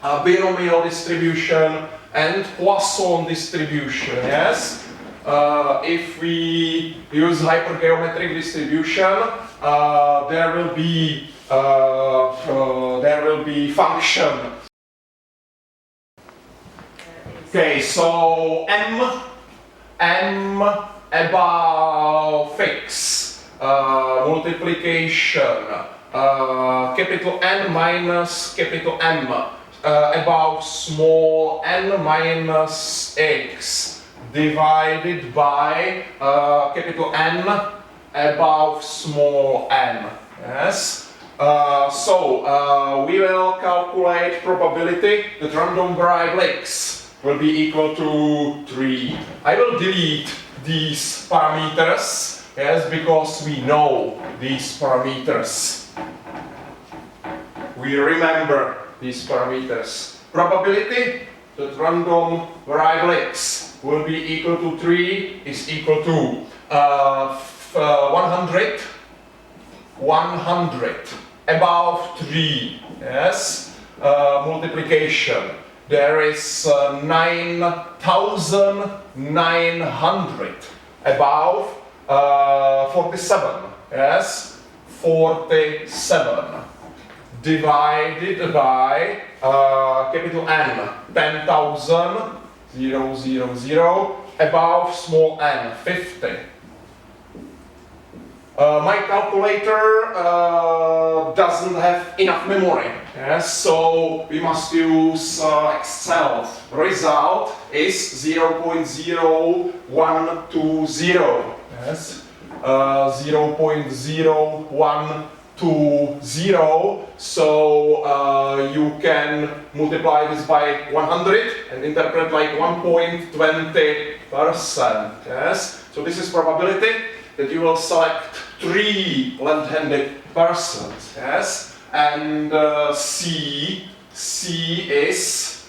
binomial distribution, and Poisson distribution. Yes. If we use hypergeometric distribution, there will be function. Okay, so m above fix multiplication capital N minus capital M above small n minus x divided by capital N above small n. Yes. So we will calculate probability that random variable x will be equal to 3. I will delete these parameters, yes, because we know these parameters. We remember these parameters. Probability that random variable x will be equal to 3 is equal to 100 above 3, yes, multiplication. There is 9,900 above 47, yes, 47 divided by capital N, 10,000, 0, 0, 0, above small n, 50. My calculator doesn't have enough memory, yes, so we must use Excel. Result is 0.0120, yes, 0.0120, so you can multiply this by 100 and interpret like 1.20%, yes, so this is probability that you will select 3 left-handed persons, yes, and C is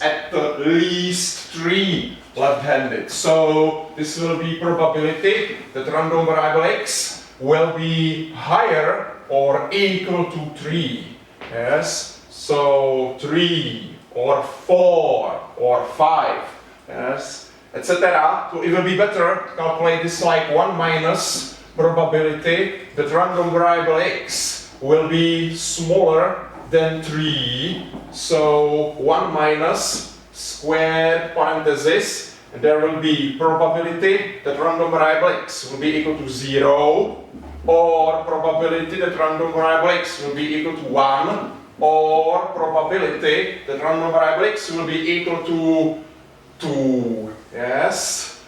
at least 3 left-handed. So this will be probability that random variable x will be higher or equal to 3. Yes, so 3 or 4 or 5. Yes. Etc. So it will be better to calculate this like 1 minus probability that random variable x will be smaller than 3. So 1 minus squared parenthesis, and there will be probability that random variable x will be equal to 0, or probability that random variable x will be equal to 1, or probability that random variable x will be equal to 2. Yes,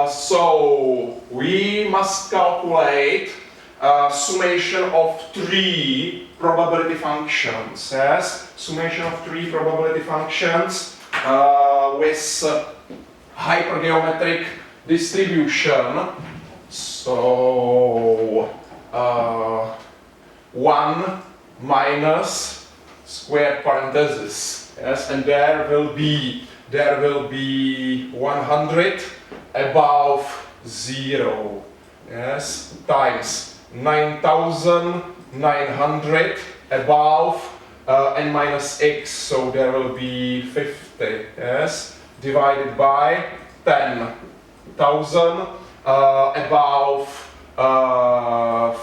so we must calculate summation of 3 probability functions. Yes, summation of 3 probability functions with hypergeometric distribution. So 1 minus square parenthesis. Yes, and there will be 100 above 0. Yes, times 9,900 above n minus x, so there will be 50. Yes, divided by 10,000 above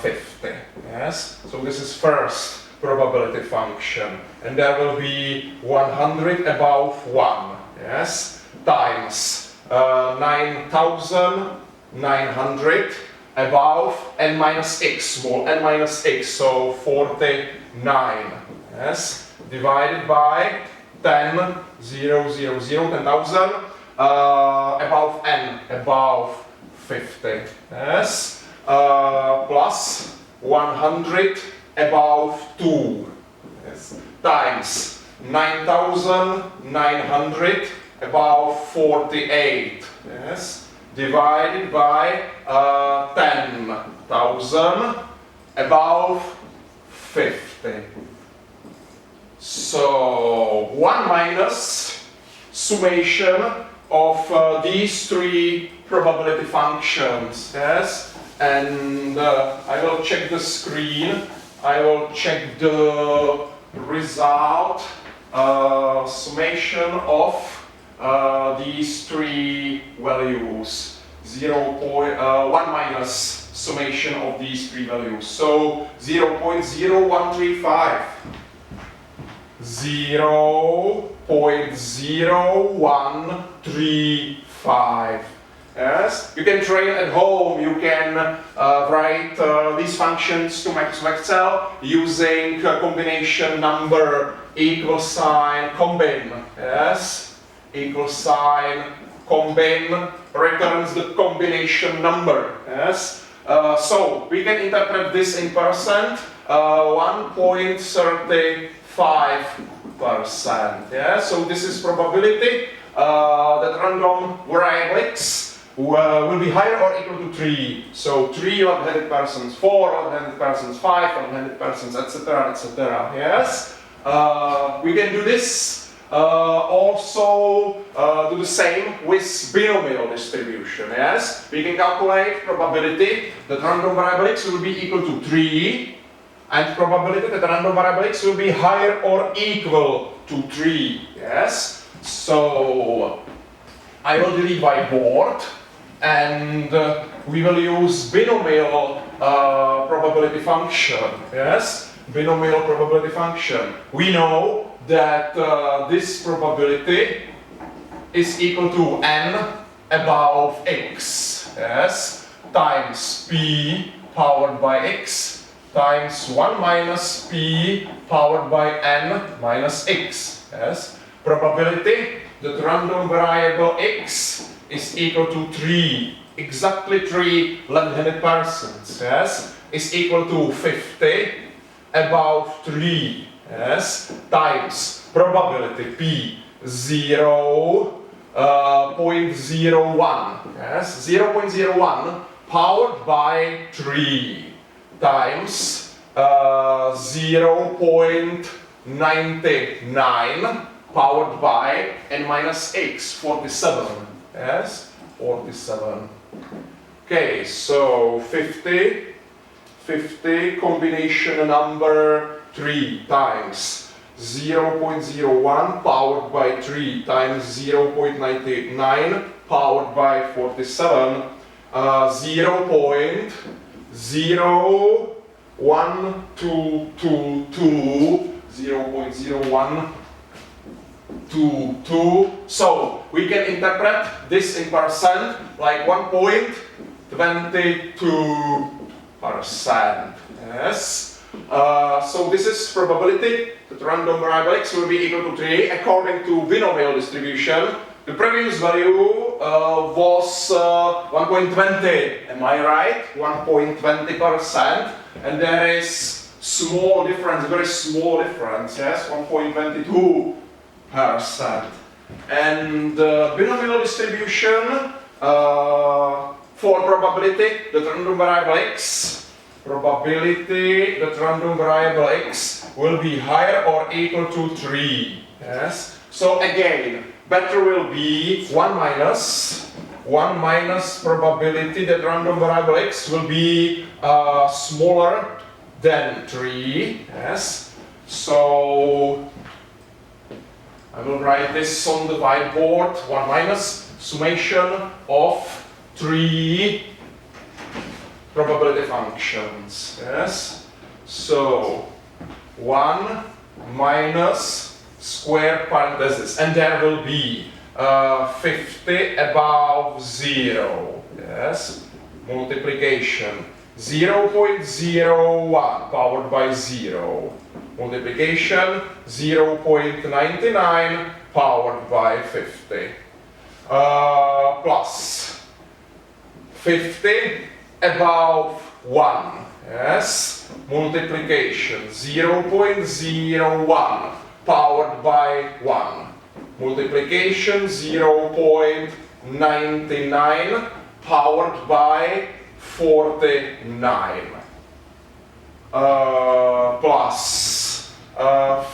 50. Yes, so this is first probability function, and there will be 100 above 1. Yes, times 9,900 above n minus x, small n minus x, so 49. Yes, divided by 10,000 above n, above 50. Yes, plus 100 above 2. Yes, times 9,900 above 48. Yes, divided by 10,000 above 50. So 1 minus summation of these 3 probability functions. Yes, and I will check the screen. I will check the result. Summation of these 3 values. 1 minus summation of these 3 values. So 0.0135. 0.0135. Yes, you can train at home. You can write these functions to Microsoft Excel using combination number equal sign combine. Yes, equal sign combine returns the combination number. Yes, so we can interpret this in percent. 1.35%. Yeah, so this is probability that random variable x will be higher or equal to 3. So 3 left-handed persons, 4 left-handed persons, 5 left-handed persons, etc., etc. Yes, we can do this. Also do the same with binomial distribution. Yes, we can calculate probability that random variable x will be equal to 3, and probability that random variable x will be higher or equal to 3. Yes, so I will delete by board, and we will use binomial probability function. Yes, binomial probability function. We know that this probability is equal to n above x. Yes, times p powered by x times 1 minus p powered by n minus x. Yes, probability that random variable x is equal to 3, exactly 3 left-handed persons. Yes, is equal to 50 above 3. Yes, times probability p 0.01. Yes, 0.01 powered by 3 times 0.99 powered by n minus x, 47. Yes, 47. Okay, so 50 combination number 3 times 0.01 powered by 3 times 0.99 powered by 47, 0.0122. So we can interpret this in percent like 1.22%. Yes. So this is probability that random variable x will be equal to 3 according to binomial distribution. The previous value was 1.20. Am I right? 1.20%. And there is small difference, very small difference, yes, 1.22%. And binomial distribution for probability that random variable x, probability that random variable x will be higher or equal to 3. Yes. So again, better will be 1 minus probability that random variable x will be smaller than 3. Yes. So I will write this on the whiteboard. 1 minus summation of 3 probability functions. Yes. So 1 minus square parenthesis, and there will be 50 above 0. Yes. Multiplication 0.01 powered by 0. Multiplication 0.99 powered by 50. Plus 50 above 1. Yes. Multiplication 0.01 powered by 1. Multiplication 0.99 powered by 49. Plus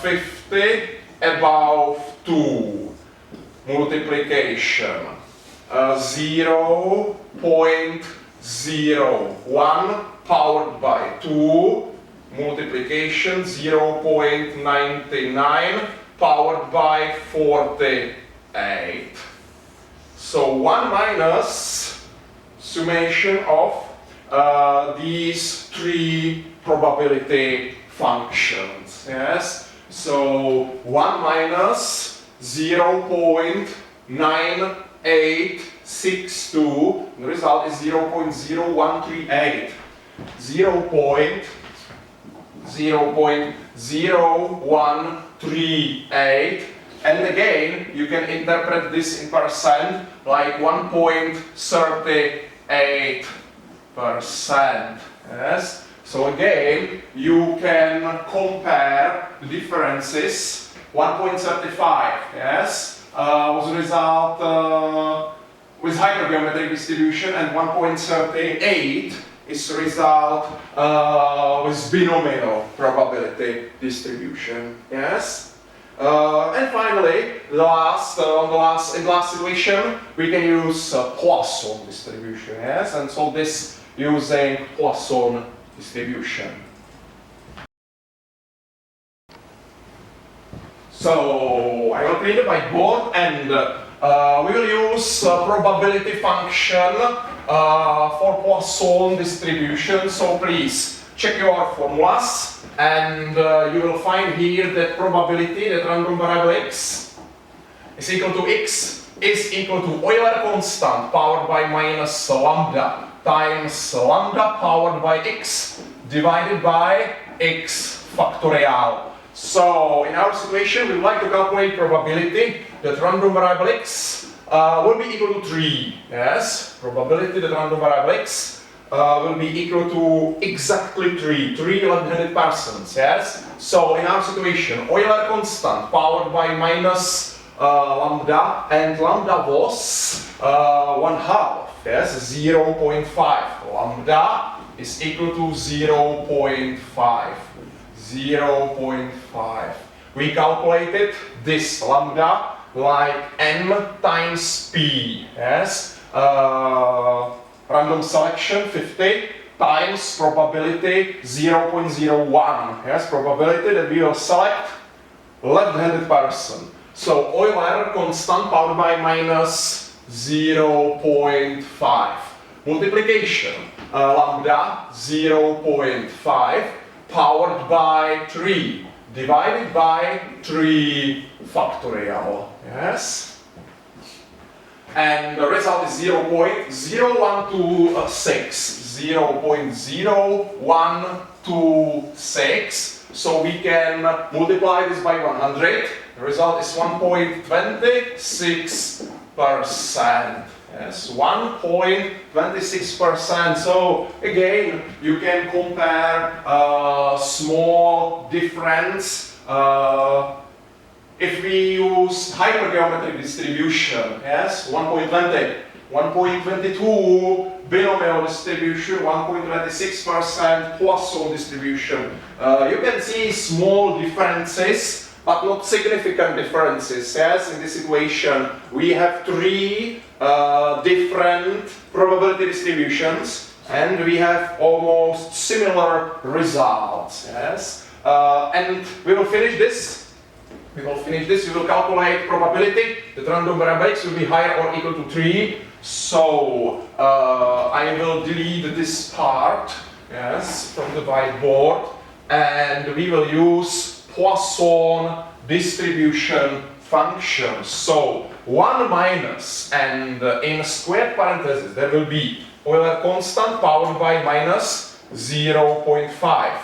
50 above 2. Multiplication 0.01 powered by 2. Multiplication 0.99 powered by 48. So 1 minus summation of these 3 probability functions. Yes. So 1 minus 0.9862. The result is 0.0138. 0.0138, and again you can interpret this in percent like 1.38%. Yes. So again you can compare the differences. 1.35, yes, was the result with hypergeometric distribution, and 1.38 is the result with binomial probability distribution. Yes. And finally, in the last situation, we can use Poisson distribution. Yes, and solve this using Poisson distribution. So I will clean the whiteboard, and we will use probability function for Poisson distribution. So please check your formulas, and you will find here that probability that random variable x is equal to Euler constant powered by minus lambda times lambda powered by x divided by x factorial. So in our situation, we would like to calculate probability that random variable x will be equal to 3. Yes, probability that random variable x will be equal to exactly 3 left-handed persons. Yes. So in our situation, Euler constant powered by minus lambda, and lambda was 1/2. Yes, 0.5. Lambda is equal to 0.5. 0.5. We calculated this lambda like n times p. Yes. Random selection 50 times probability 0.01. Yes. Probability that we will select left-handed person. So Euler constant powered by minus 0.5. Multiplication lambda 0.5 powered by 3 divided by 3 factorial. Yes. And the result is 0.0126. 0.0126. So we can multiply this by 100. The result is 1.26%. Yes, 1.26%. So again, you can compare small difference if we use hypergeometric distribution. Yes, 1.20, 1.22 binomial distribution, 1.26% Poisson distribution. You can see small differences, but not significant differences. Yes, in this equation we have three different probability distributions, and we have almost similar results. Yes, and we will finish this. We will calculate probability that random variables will be higher or equal to 3. So I will delete this part, yes, from the whiteboard, and we will use Poisson distribution functions. So 1 minus, and in squared parentheses there will be Euler constant powered by minus 0.5.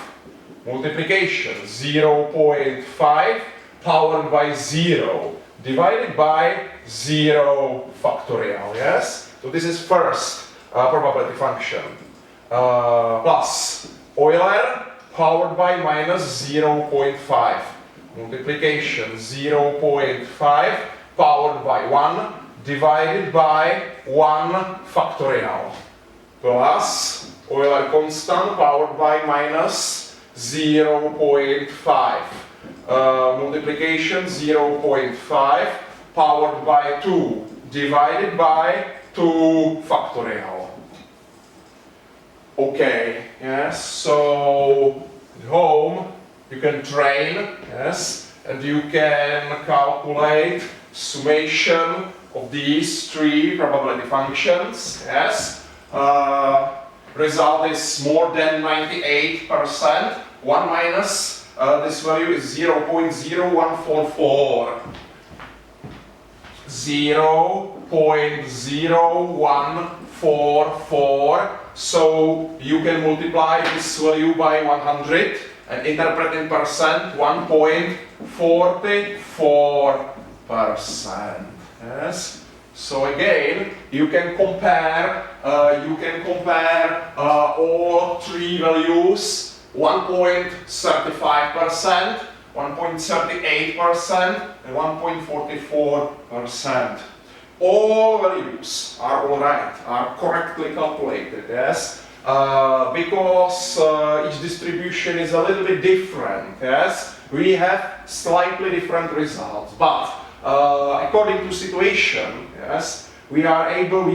Multiplication 0.5 powered by 0 divided by 0 factorial. Yes? So this is first probability function. Plus Euler powered by minus 0.5. Multiplication 0.5 powered by 1 divided by 1 factorial. Plus Euler constant powered by minus 0.5. Multiplication 0.5 powered by 2 divided by 2 factorial. Okay, yes, so at home you can train, yes, and you can calculate summation of these three probability functions, yes. Result is more than 98%. 1 minus this value is 0.0144. 0.0144. So you can multiply this value by 100 and interpret in percent 1.44%. Yes. So again, you can compare all three values: 1.35%, 1.38%, and 1.44%. All values are all right, are correctly calculated, yes, because each distribution is a little bit different, yes. We have slightly different results, but according to situation, yes, we are able to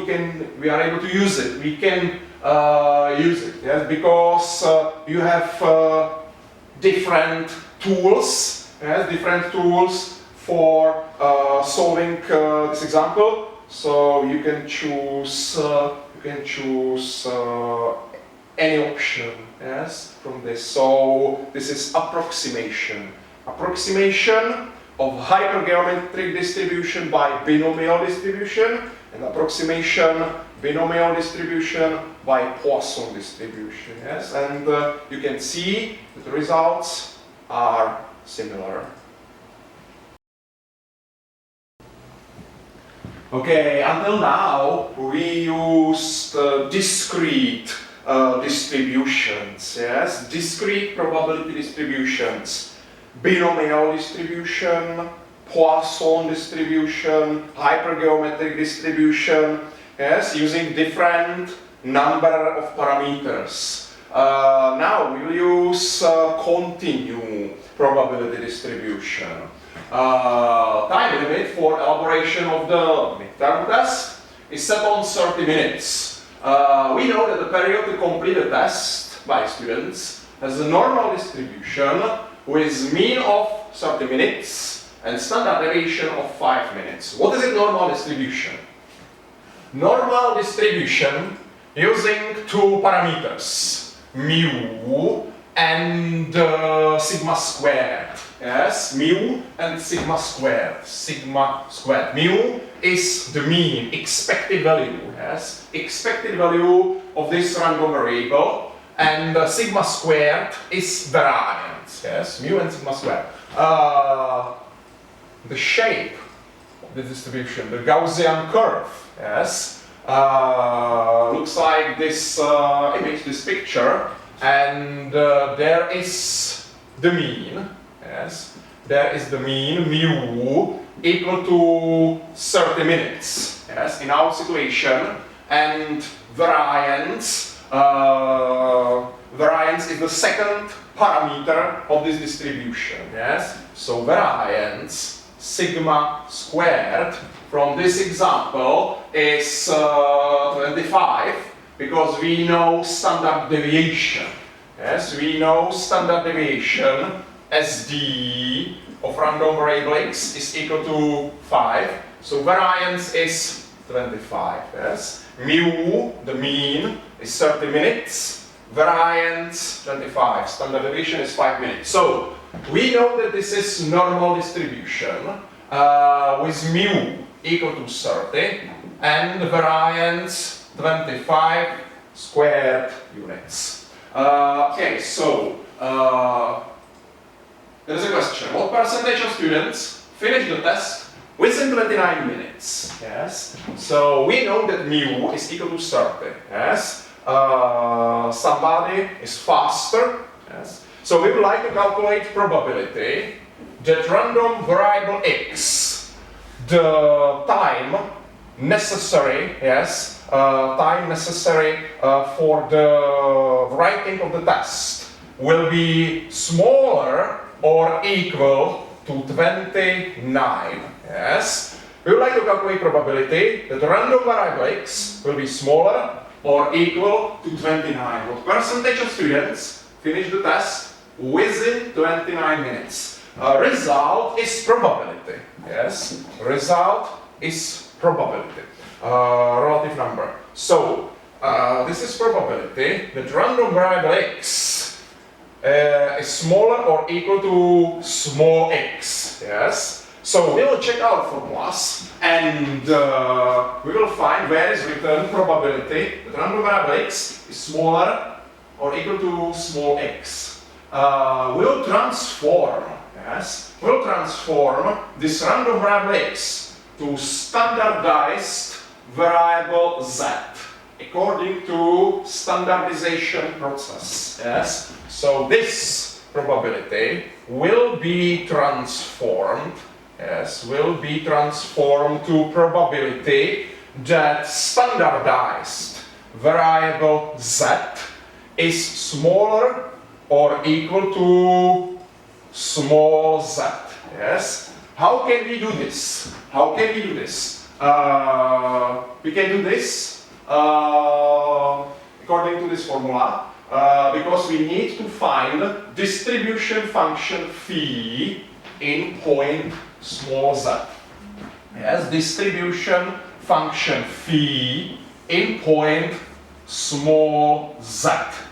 use it. We can use it, yes, because you have different tools, yes, for solving this example. So you can choose any option, yes, from this. So this is approximation of hypergeometric distribution by binomial distribution, and approximation binomial distribution by Poisson distribution. Yes, and you can see that the results are similar. Okay, until now we used discrete distributions. Yes, discrete probability distributions. Binomial distribution, Poisson distribution, hypergeometric distribution, yes, using different number of parameters. Now we will use continue probability distribution. Time limit for elaboration of the midterm test is set on 30 minutes. We know that the period to complete the test by students has a normal distribution with mean of 30 minutes and standard deviation of 5 minutes. What is a normal distribution? Normal distribution using two parameters, mu and sigma squared. Yes, mu and sigma squared. Sigma squared. Mu is the mean, expected value. Yes, expected value of this random variable, and sigma squared is variance. Yes, mu and sigma squared. The shape of the distribution, the Gaussian curve, yes, looks like this image, this picture, and there is the mean. Yes, there is the mean mu equal to 30 minutes. Yes, in our situation, and variance. Variance is the second parameter of this distribution. Yes, so variance sigma squared from this example is 25 because we know standard deviation. Yes, we know standard deviation SD of random variable x is equal to 5. So variance is 25. Yes, mu, the mean, is 30 minutes. Variance 25. Standard deviation is 5 minutes. So we know that this is normal distribution with mu equal to 30 and variance 25 squared units. Okay, so there is a question. What percentage of students finish the test within 29 minutes? Yes. So we know that mu is equal to 30. Yes. Somebody is faster. Yes. So we would like to calculate probability that random variable x, the time necessary, yes, time necessary for the writing of the test will be smaller or equal to 29. Yes. We would like to calculate probability that the random variable x will be smaller or equal to 29. What percentage of students finish the test within 29 minutes? Result is probability. Yes, result is probability. Relative number. So this is probability that random variable x is smaller or equal to small x. Yes. So we will check our formulas and we will find where is written probability that random variable x is smaller or equal to small x. We'll transform, yes, we'll transform this random variable x to standardized variable z according to standardization process. Yes. So this probability will be transformed. Yes, will be transformed to probability that standardized variable z is smaller or equal to small z. Yes. How can we do this? How can we do this? We can do this according to this formula because we need to find distribution function phi in point small z. Yes, distribution function phi in point small z.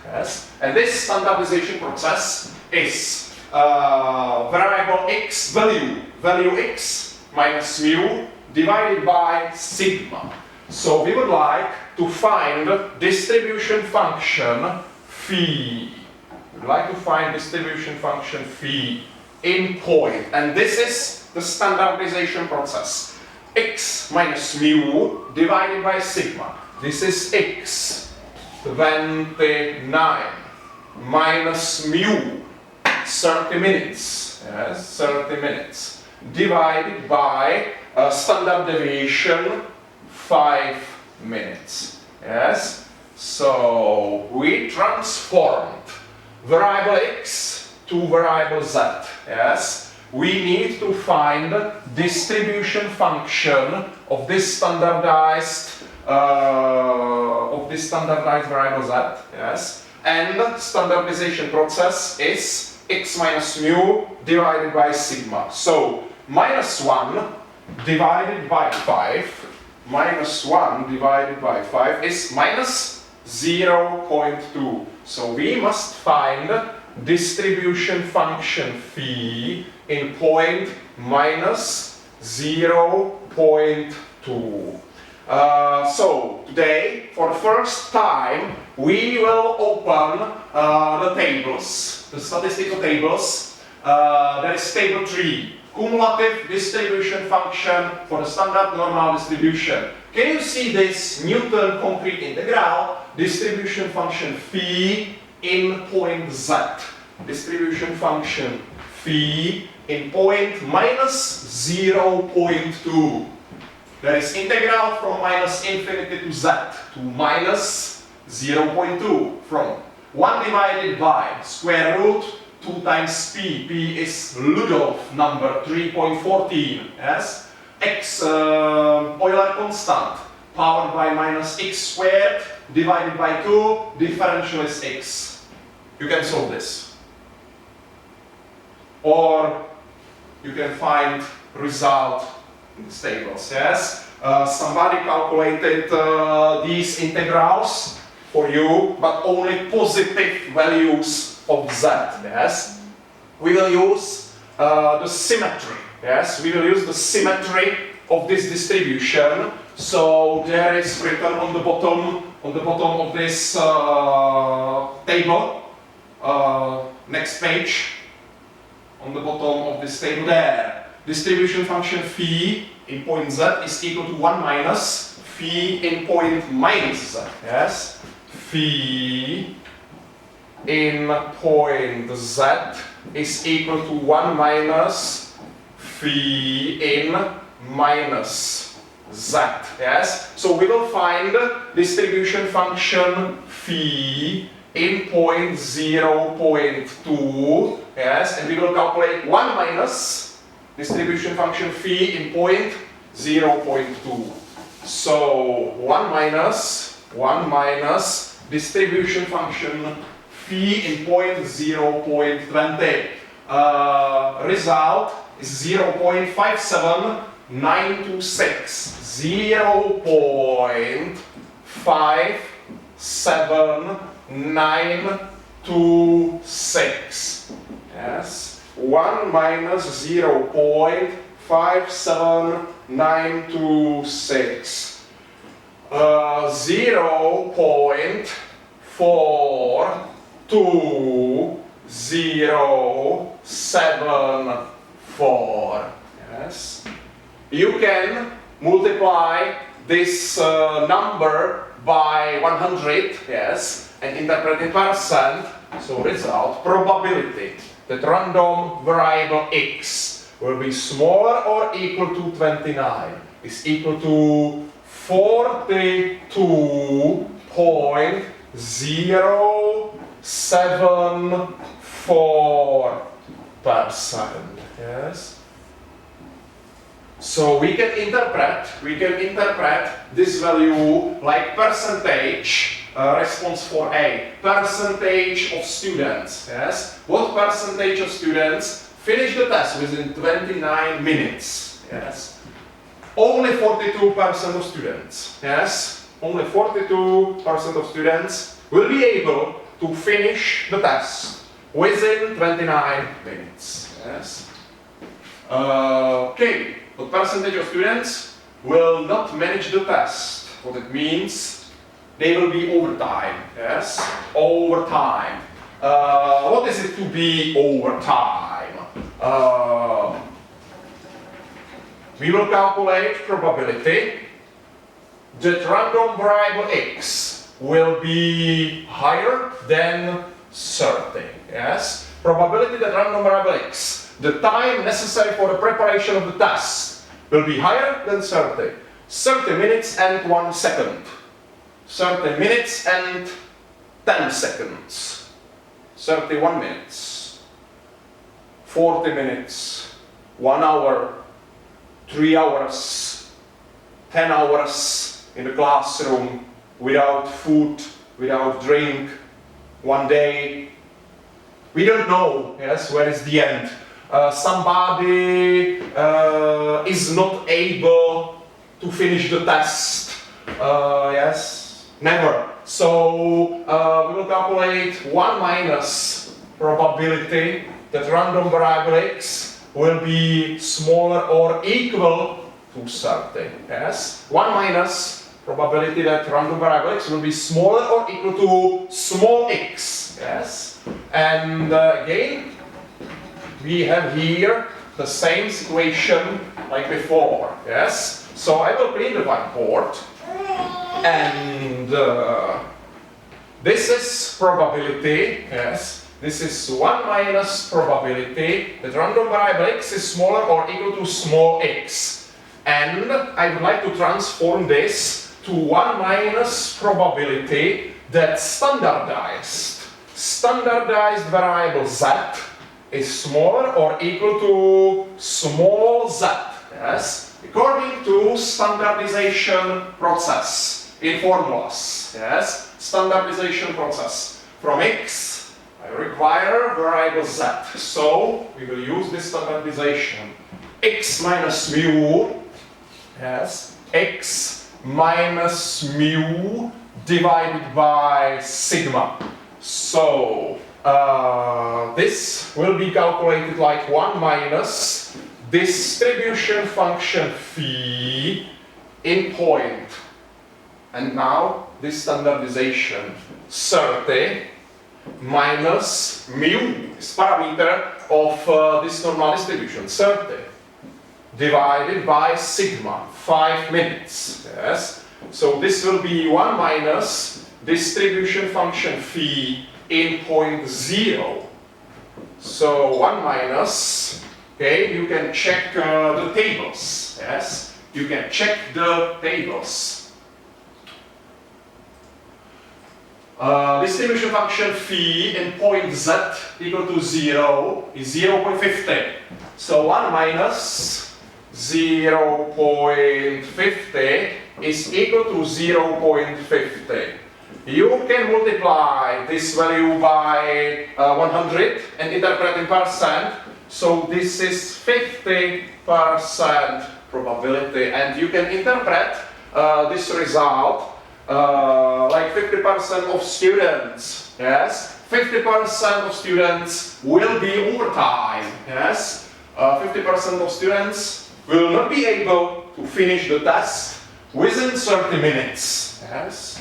Yes, and this standardization process is variable x value x minus mu divided by sigma. So we would like to find distribution function phi. We'd like to find distribution function phi in point, and this is the standardization process. X minus mu divided by sigma. This is x 29 minus mu 30 minutes. Yes, 30 minutes divided by standard deviation 5 minutes. Yes. So we transformed variable x to variable z. Yes. We need to find distribution function of this standardized variable z. Yes. And standardization process is x minus mu divided by sigma. So minus 1 divided by 5. Minus 1 divided by 5 is minus 0.2. So we must find distribution function phi in point minus 0.2. So today, for the first time, we will open the tables, the statistical tables. There is table 3. cumulative distribution function for the standard normal distribution. Can you see this Newton concrete integral? Distribution function phi in point z. Distribution function phi in point minus 0.2. There is integral from minus infinity to z to minus 0.2 from 1 divided by square root 2 times p. P is Ludolf number 3.14. Yes? X Euler constant powered by minus x squared divided by 2. Differential is x. You can solve this. Or you can find result in these tables. Yes? Somebody calculated these integrals for you, but only positive values of z. Yes? We will use the symmetry. Yes? We will use the symmetry of this distribution. So there is written on the bottom of this table. Next page. On the bottom of this table there. Distribution function phi in point z is equal to 1 minus phi in point minus z. Yes? Phi in point z is equal to 1 minus phi in minus z. Yes? So we will find distribution function phi in point 0.2. Yes? And we will calculate 1 minus distribution function phi in point 0.2. So 1 minus distribution function phi in point 0.20. Result is 0.57926. 0.57926. Yes. 1 minus 0.57926. 0.42074. Yes. You can multiply this number by 100, yes, and interpret in percent. So result, probability that random variable x will be smaller or equal to 29 is equal to 42.074%. Yes. So we can interpret this value like percentage response for A. Percentage of students. Yes. What percentage of students finish the test within 29 minutes? Yes. Only 42% of students. Yes. Only 42% of students will be able to finish the test within 29 minutes. Yes. Okay. What percentage of students will not manage the test? What it means? They will be overtime. Yes, overtime. What is it to be overtime? We will calculate probability that random variable x will be higher than 30. Yes, probability that random variable x, the time necessary for the preparation of the test, will be higher than 30. 30 minutes and 1 second. 30 minutes and 10 seconds. 31 minutes. 40 minutes. 1 hour. 3 hours. 10 hours in the classroom without food, without drink. 1 day. We don't know, yes, where is the end. Somebody is not able to finish the test. Yes, never. So we will calculate 1 minus probability that random variable x will be smaller or equal to 30. Yes, 1 minus probability that random variable x will be smaller or equal to small x. Yes, and again, we have here the same situation like before, yes? So I will clean the whiteboard, and this is probability, yes? This is 1 minus probability that random variable x is smaller or equal to small x. And I would like to transform this to 1 minus probability that standardized variable z is smaller or equal to small z, yes? According to standardization process in formulas, yes? Standardization process. From x, I require variable z. So we will use this standardization. X minus mu, yes? X minus mu divided by sigma. So this will be calculated like 1 minus distribution function phi in point. And now this standardization 30 minus mu is parameter of this normal distribution 30 divided by sigma 5 minutes. Yes. So this will be 1 minus distribution function phi in point 0. So 1 minus, okay, you can check the tables, yes? You can check the tables. Distribution function phi in point z equal to 0 is 0.50. So 1 minus 0.50 is equal to 0.50. You can multiply this value by 100 and interpret in percent. So this is 50% probability, and you can interpret this result like 50% of students, yes? 50% of students will be overtime, yes? 50% of students will not be able to finish the test within 30 minutes, yes?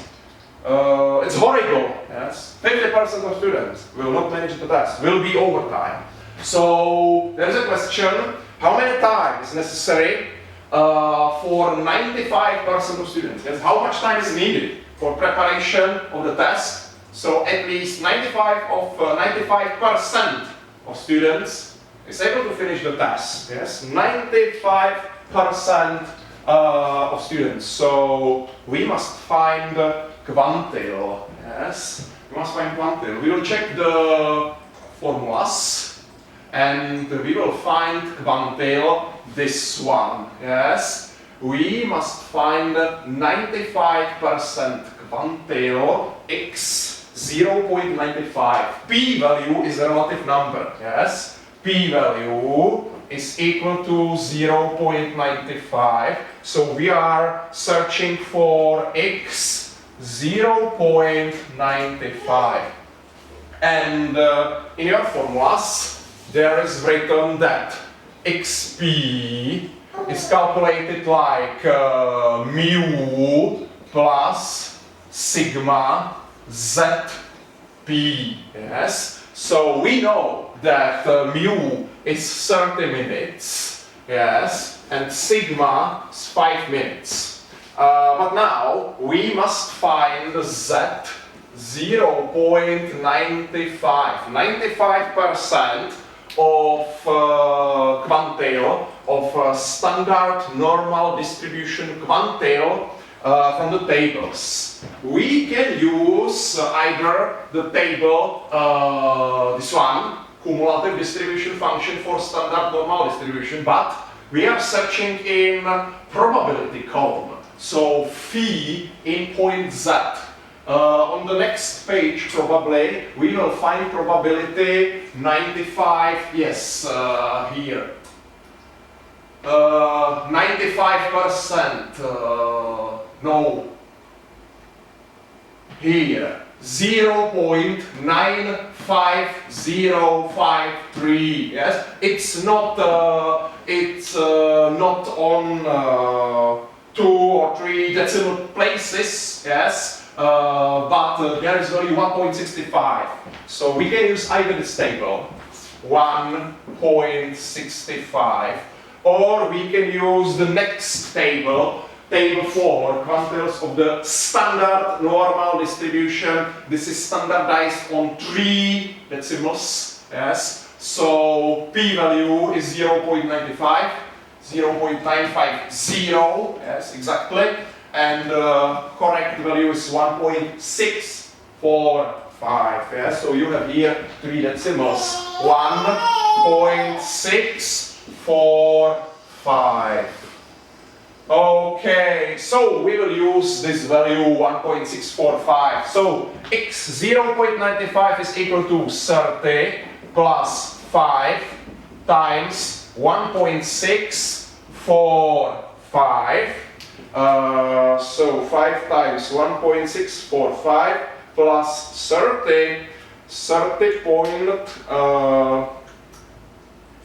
It's horrible, yes? 50% of students will not manage the test, will be overtime. So there is a question, how many time is necessary for 95% of students? Yes? How much time is needed for preparation of the test? So at least 95% of students is able to finish the test. Yes, 95% of students. So we must find quantile. Yes, we must find quantile. We will check the formulas. And we will find quantile, this one, yes? We must find 95% quantile x 0.95. P-value is a relative number, yes? P-value is equal to 0.95. So we are searching for x 0.95. And in your formulas, there is written that xp is calculated like mu plus sigma zp, yes? So we know that mu is 30 minutes, yes? And sigma is 5 minutes. But now we must find z 0.95, 95% of quantile, of standard normal distribution quantile from the tables. We can use either the table, this one, cumulative distribution function for standard normal distribution, but we are searching in probability column. So phi in point z. On the next page, probably, we will find probability 95, yes, here. 95%, no, here, 0.95053, yes? It's not on 2 or 3 decimal places, yes? But there is value 1.65. So we can use either this table 1.65. Or we can use the next table, table 4, quantiles of the standard normal distribution. This is standardized on 3 decimals. Yes. So p-value is 0.95, 0.950, yes, exactly. And correct value is 1.645. Yes. So you have here 3 decimals. 1.645. Okay, so we will use this value 1.645. So x 0.95 is equal to 30 plus 5 times 1.645. So 5 times 1.645 plus 30,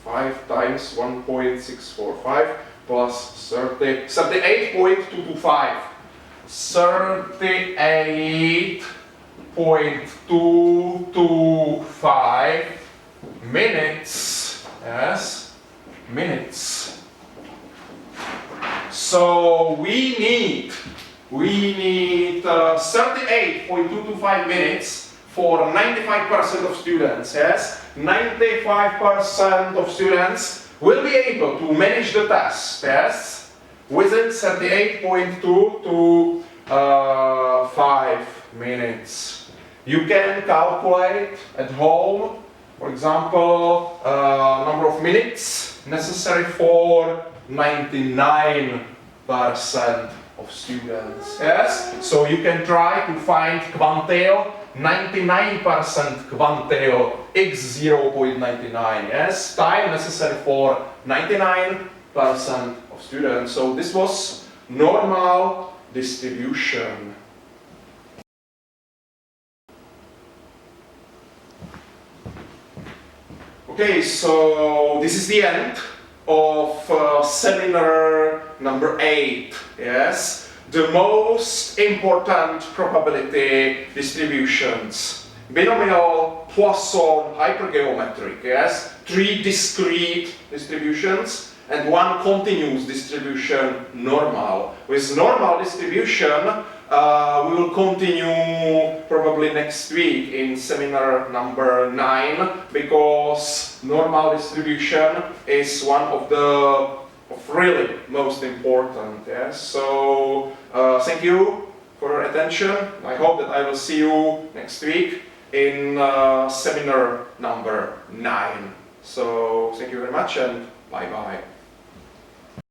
5 times 1.645 plus 30, 38.225. 38.225 minutes. Yes, minutes. So we need 38.225 minutes for 95% of students. Yes, 95% of students will be able to manage the tests within 38.225 minutes. You can calculate at home, for example, number of minutes necessary for 99% of students. Yes, so you can try to find quantile 99% quantile x 0.99. Yes, time necessary for 99% of students. So this was normal distribution. Okay, so this is the end of seminar number 8. Yes. The most important probability distributions. Binomial, Poisson, hypergeometric, yes? 3 discrete distributions and 1 continuous distribution, normal. With normal distribution, we will continue probably next week in seminar number 9, because normal distribution is one of the really most important. Yes? So thank you for your attention. I hope that I will see you next week in seminar number 9. So thank you very much and bye bye.